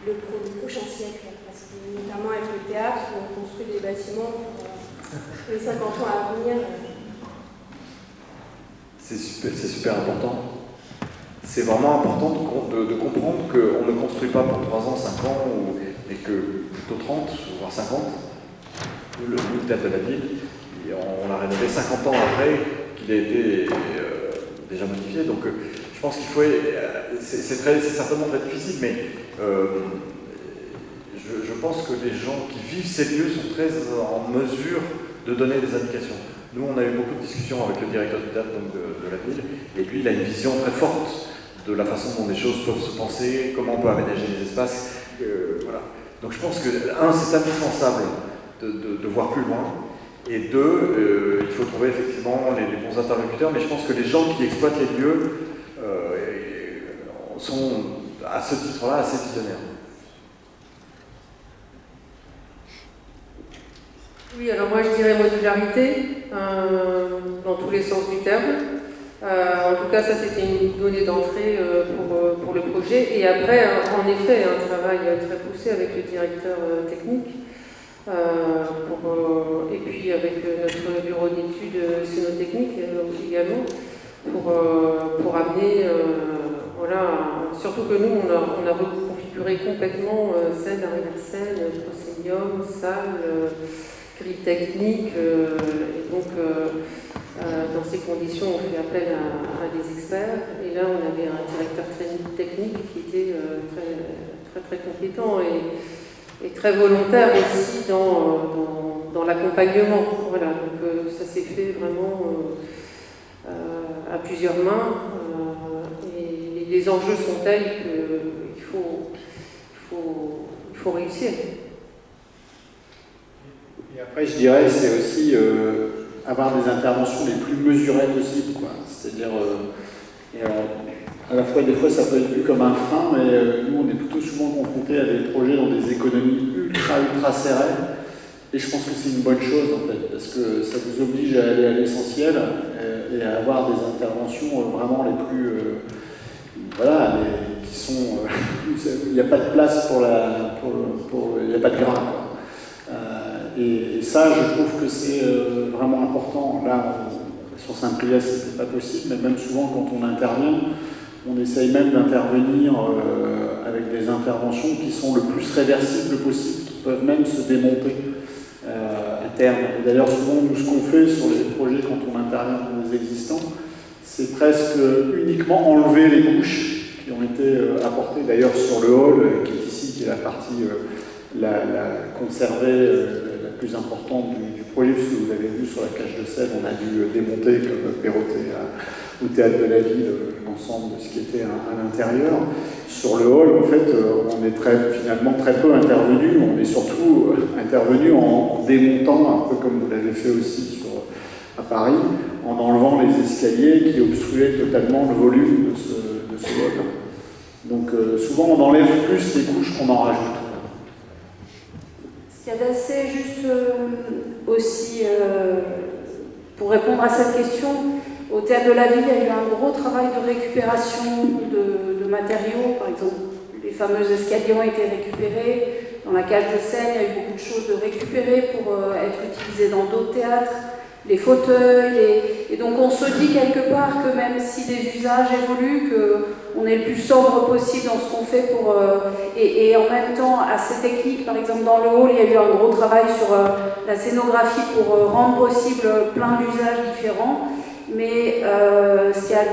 Speaker 2: le prochain siècle? Parce que notamment avec le théâtre, on construit des bâtiments pour les 50 ans à venir.
Speaker 5: C'est super important. C'est vraiment important de comprendre qu'on ne construit pas pour 3 ans, 5 ans, mais que plutôt 30, voire 50. Le théâtre de la ville, on l'a rénové 50 ans après qu'il a été déjà modifié. Donc je pense qu'il faut... C'est certainement très difficile, mais je pense que les gens qui vivent ces lieux sont très en mesure de donner des indications. Nous, on a eu beaucoup de discussions avec le directeur du théâtre donc de la ville, et lui, il a une vision très forte de la façon dont les choses peuvent se penser, comment on peut aménager les espaces. Voilà. Donc je pense que, un, c'est indispensable de voir plus loin, et deux, il faut trouver effectivement les bons interlocuteurs, mais je pense que les gens qui exploitent les lieux sont, à ce titre-là, assez visionnaires.
Speaker 4: Oui, alors moi je dirais modularité, dans tous les sens du terme. En tout cas, ça c'était une donnée d'entrée pour le projet. Et après, en effet, un travail très poussé avec le directeur technique. Et puis avec notre bureau d'études cénotechniques également, pour amener, voilà, surtout que nous, on a reconfiguré complètement scène, arrière-scène, proscénium, salle, grille technique, et donc dans ces conditions, on fait appel à des experts, et là, on avait un directeur technique qui était très compétent et très volontaire aussi dans l'accompagnement. Voilà, donc ça s'est fait vraiment à plusieurs mains, et les enjeux sont tels qu'il faut réussir.
Speaker 3: Et après, je dirais, c'est aussi avoir des interventions les plus mesurées possibles, quoi. C'est-à-dire, à la fois, des fois, ça peut être vu comme un frein, mais nous, on est plutôt souvent confrontés à des projets dans des économies ultra serrées. Et je pense que c'est une bonne chose, en fait, parce que ça vous oblige à aller à l'essentiel et à avoir des interventions vraiment les plus... voilà, qui sont... il n'y a pas de place il n'y a pas de grain, quoi. Et ça, je trouve que c'est vraiment important. Là, sur Saint-Priest, c'était pas possible, mais même souvent, quand on intervient, on essaye même d'intervenir avec des interventions qui sont le plus réversibles possible, qui peuvent même se démonter à terme. Et d'ailleurs, souvent, nous, ce qu'on fait sur les projets quand on intervient dans les existants, c'est presque uniquement enlever les couches qui ont été apportées d'ailleurs sur le hall, qui est ici, qui est la partie la conservée, la plus importante du projet, puisque vous l'avez vu sur la cage de scène, on a dû démonter comme Perrottet au Théâtre de la Ville l'ensemble de ce qui était à l'intérieur. Sur le hall, en fait, on est finalement très peu intervenu, on est surtout intervenu en démontant, un peu comme vous l'avez fait aussi à Paris, en enlevant les escaliers qui obstruaient totalement le volume de ce hall. Donc souvent on enlève plus les couches qu'on en rajoute.
Speaker 6: Ce qu'il y a d'assez juste aussi, pour répondre à cette question, au Théâtre de la Ville, il y a eu un gros travail de récupération de matériaux. Par exemple, les fameux escaliers ont été récupérés. Dans la cage de scène, il y a eu beaucoup de choses de récupérer pour être utilisées dans d'autres théâtres. Les fauteuils, et donc on se dit quelque part que même si les usages évoluent, qu'on est le plus sobre possible dans ce qu'on fait et en même temps assez technique. Par exemple dans le hall, il y a eu un gros travail sur la scénographie pour rendre possible plein d'usages différents. Mais ce qu'il y a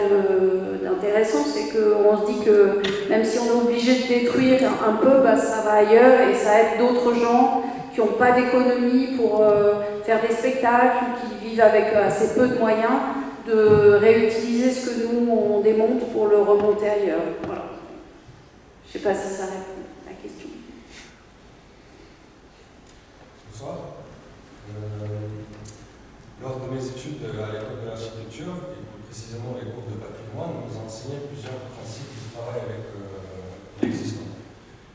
Speaker 6: d'intéressant, c'est qu'on se dit que même si on est obligé de détruire un peu, ça va ailleurs et ça aide d'autres gens qui n'ont pas d'économie pour faire des spectacles, qui vivent avec assez peu de moyens, de réutiliser ce que nous, on démonte pour le remonter ailleurs. Voilà. Je ne sais pas si ça répond à la question.
Speaker 12: Bonsoir. Lors de mes études à l'école de l'architecture, et plus précisément les cours de patrimoine, on nous a enseigné plusieurs principes de travail avec l'existant.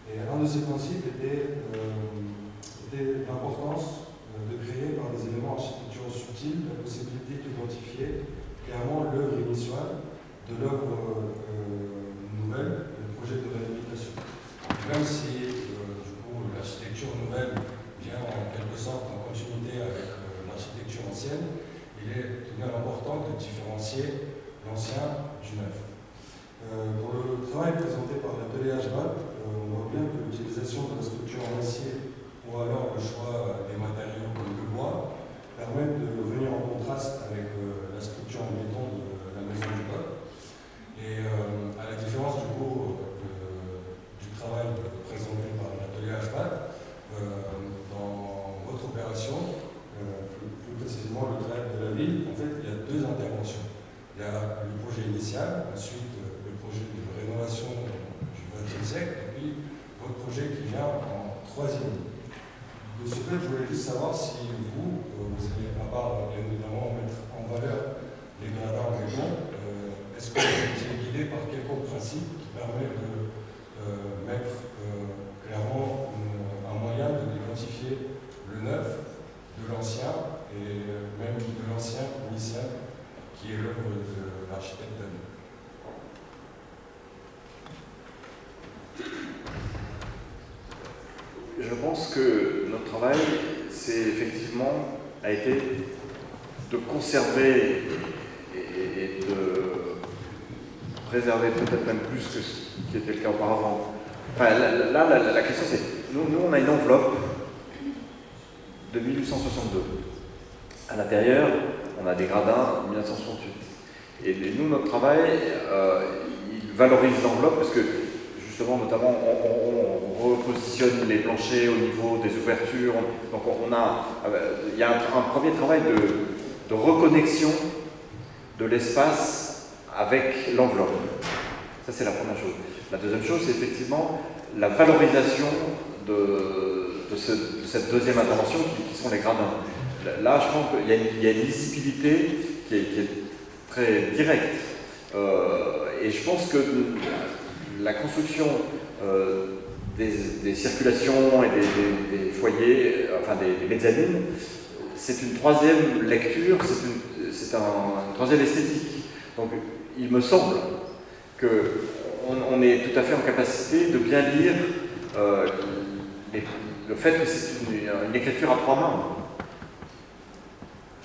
Speaker 12: Et un de ces principes était l'importance de créer par des éléments architecturaux subtils la possibilité d'identifier clairement l'œuvre initiale de l'œuvre nouvelle, le projet de réhabilitation. Même si l'architecture nouvelle vient en quelque sorte en continuité avec l'architecture ancienne, il est tout de même important de différencier l'ancien du neuf. Dans le travail présenté par l'atelier HBAT, on voit bien que l'utilisation de la structure en acier ou alors le choix des matériaux comme le bois permettent de venir en contraste avec la structure en béton de la maison du peuple. Et à la différence du coup du travail présenté par l'atelier HBAT, dans votre opération, plus précisément le théâtre de la ville, en fait il y a deux interventions. Il y a le projet initial, ensuite le projet de rénovation du XXe siècle, et puis votre projet qui vient en troisième ligne. De ce fait, je voulais juste savoir si vous allez, à part bien évidemment mettre en valeur les gradins en béton, est-ce que vous étiez guidé par quelques principes qui permettent de mettre clairement un moyen d'identifier le neuf de l'ancien et même de l'ancien initial qui est l'œuvre de l'architecte?
Speaker 5: je pense que notre travail, a été de conserver et de préserver peut-être même plus que ce qui était le cas auparavant. Enfin, là, la question c'est, nous on a une enveloppe de 1862. À l'intérieur, on a des gradins de 1968. Et nous, notre travail, il valorise l'enveloppe parce que, justement, notamment, on repositionne les planchers au niveau des ouvertures. Donc, il y a un premier travail de reconnexion de l'espace avec l'enveloppe. Ça, c'est la première chose. La deuxième chose, c'est effectivement la valorisation de cette deuxième intervention qui sont les gradins. Là, je pense qu'il y a une lisibilité qui est très directe. Et je pense que la construction des circulations et des foyers, enfin des mezzanines, c'est une troisième lecture, c'est une troisième esthétique. Donc il me semble qu'on est tout à fait en capacité de bien lire le fait que c'est une écriture à trois mains.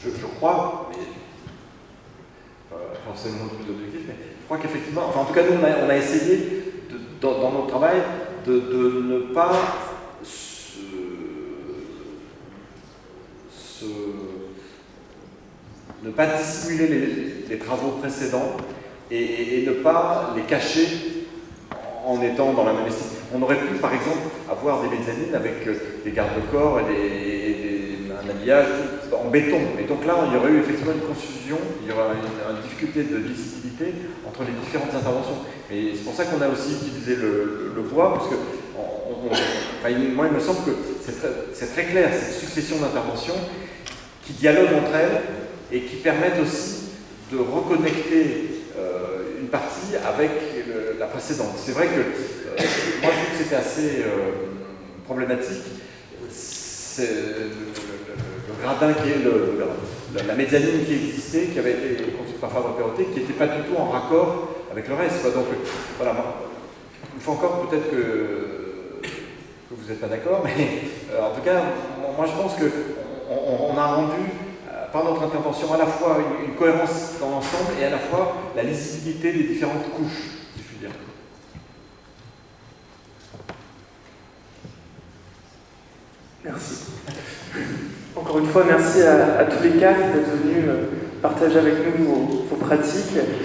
Speaker 5: Je crois, mais forcément plus objectif, mais je crois qu'effectivement, enfin en tout cas nous on a essayé dans notre travail de ne pas ne pas dissimuler les travaux précédents et ne pas les cacher en étant dans la même esthétique. On aurait pu par exemple avoir des mezzanines avec des garde-corps et un habillage en béton. Et donc là, il y aurait eu effectivement une confusion, il y aurait une difficulté de lisibilité entre les différentes interventions. Et c'est pour ça qu'on a aussi utilisé le bois, parce que moi, il me semble que c'est très clair, cette succession d'interventions qui dialoguent entre elles et qui permettent aussi de reconnecter une partie avec la précédente. C'est vrai que moi, je trouve que c'était assez problématique. C'est le gradin qui est la mezzanine qui existait, qui avait été construite par Fabre-Perrottet, qui n'était pas du tout en raccord avec le reste. Donc voilà, une fois encore, peut-être que vous n'êtes pas d'accord, mais en tout cas, moi je pense qu'on a rendu, par notre intervention, à la fois une cohérence dans l'ensemble et à la fois la lisibilité des différentes couches, si je puis dire.
Speaker 1: Merci. Encore une fois, merci à tous les quatre d'être venus partager avec nous vos pratiques.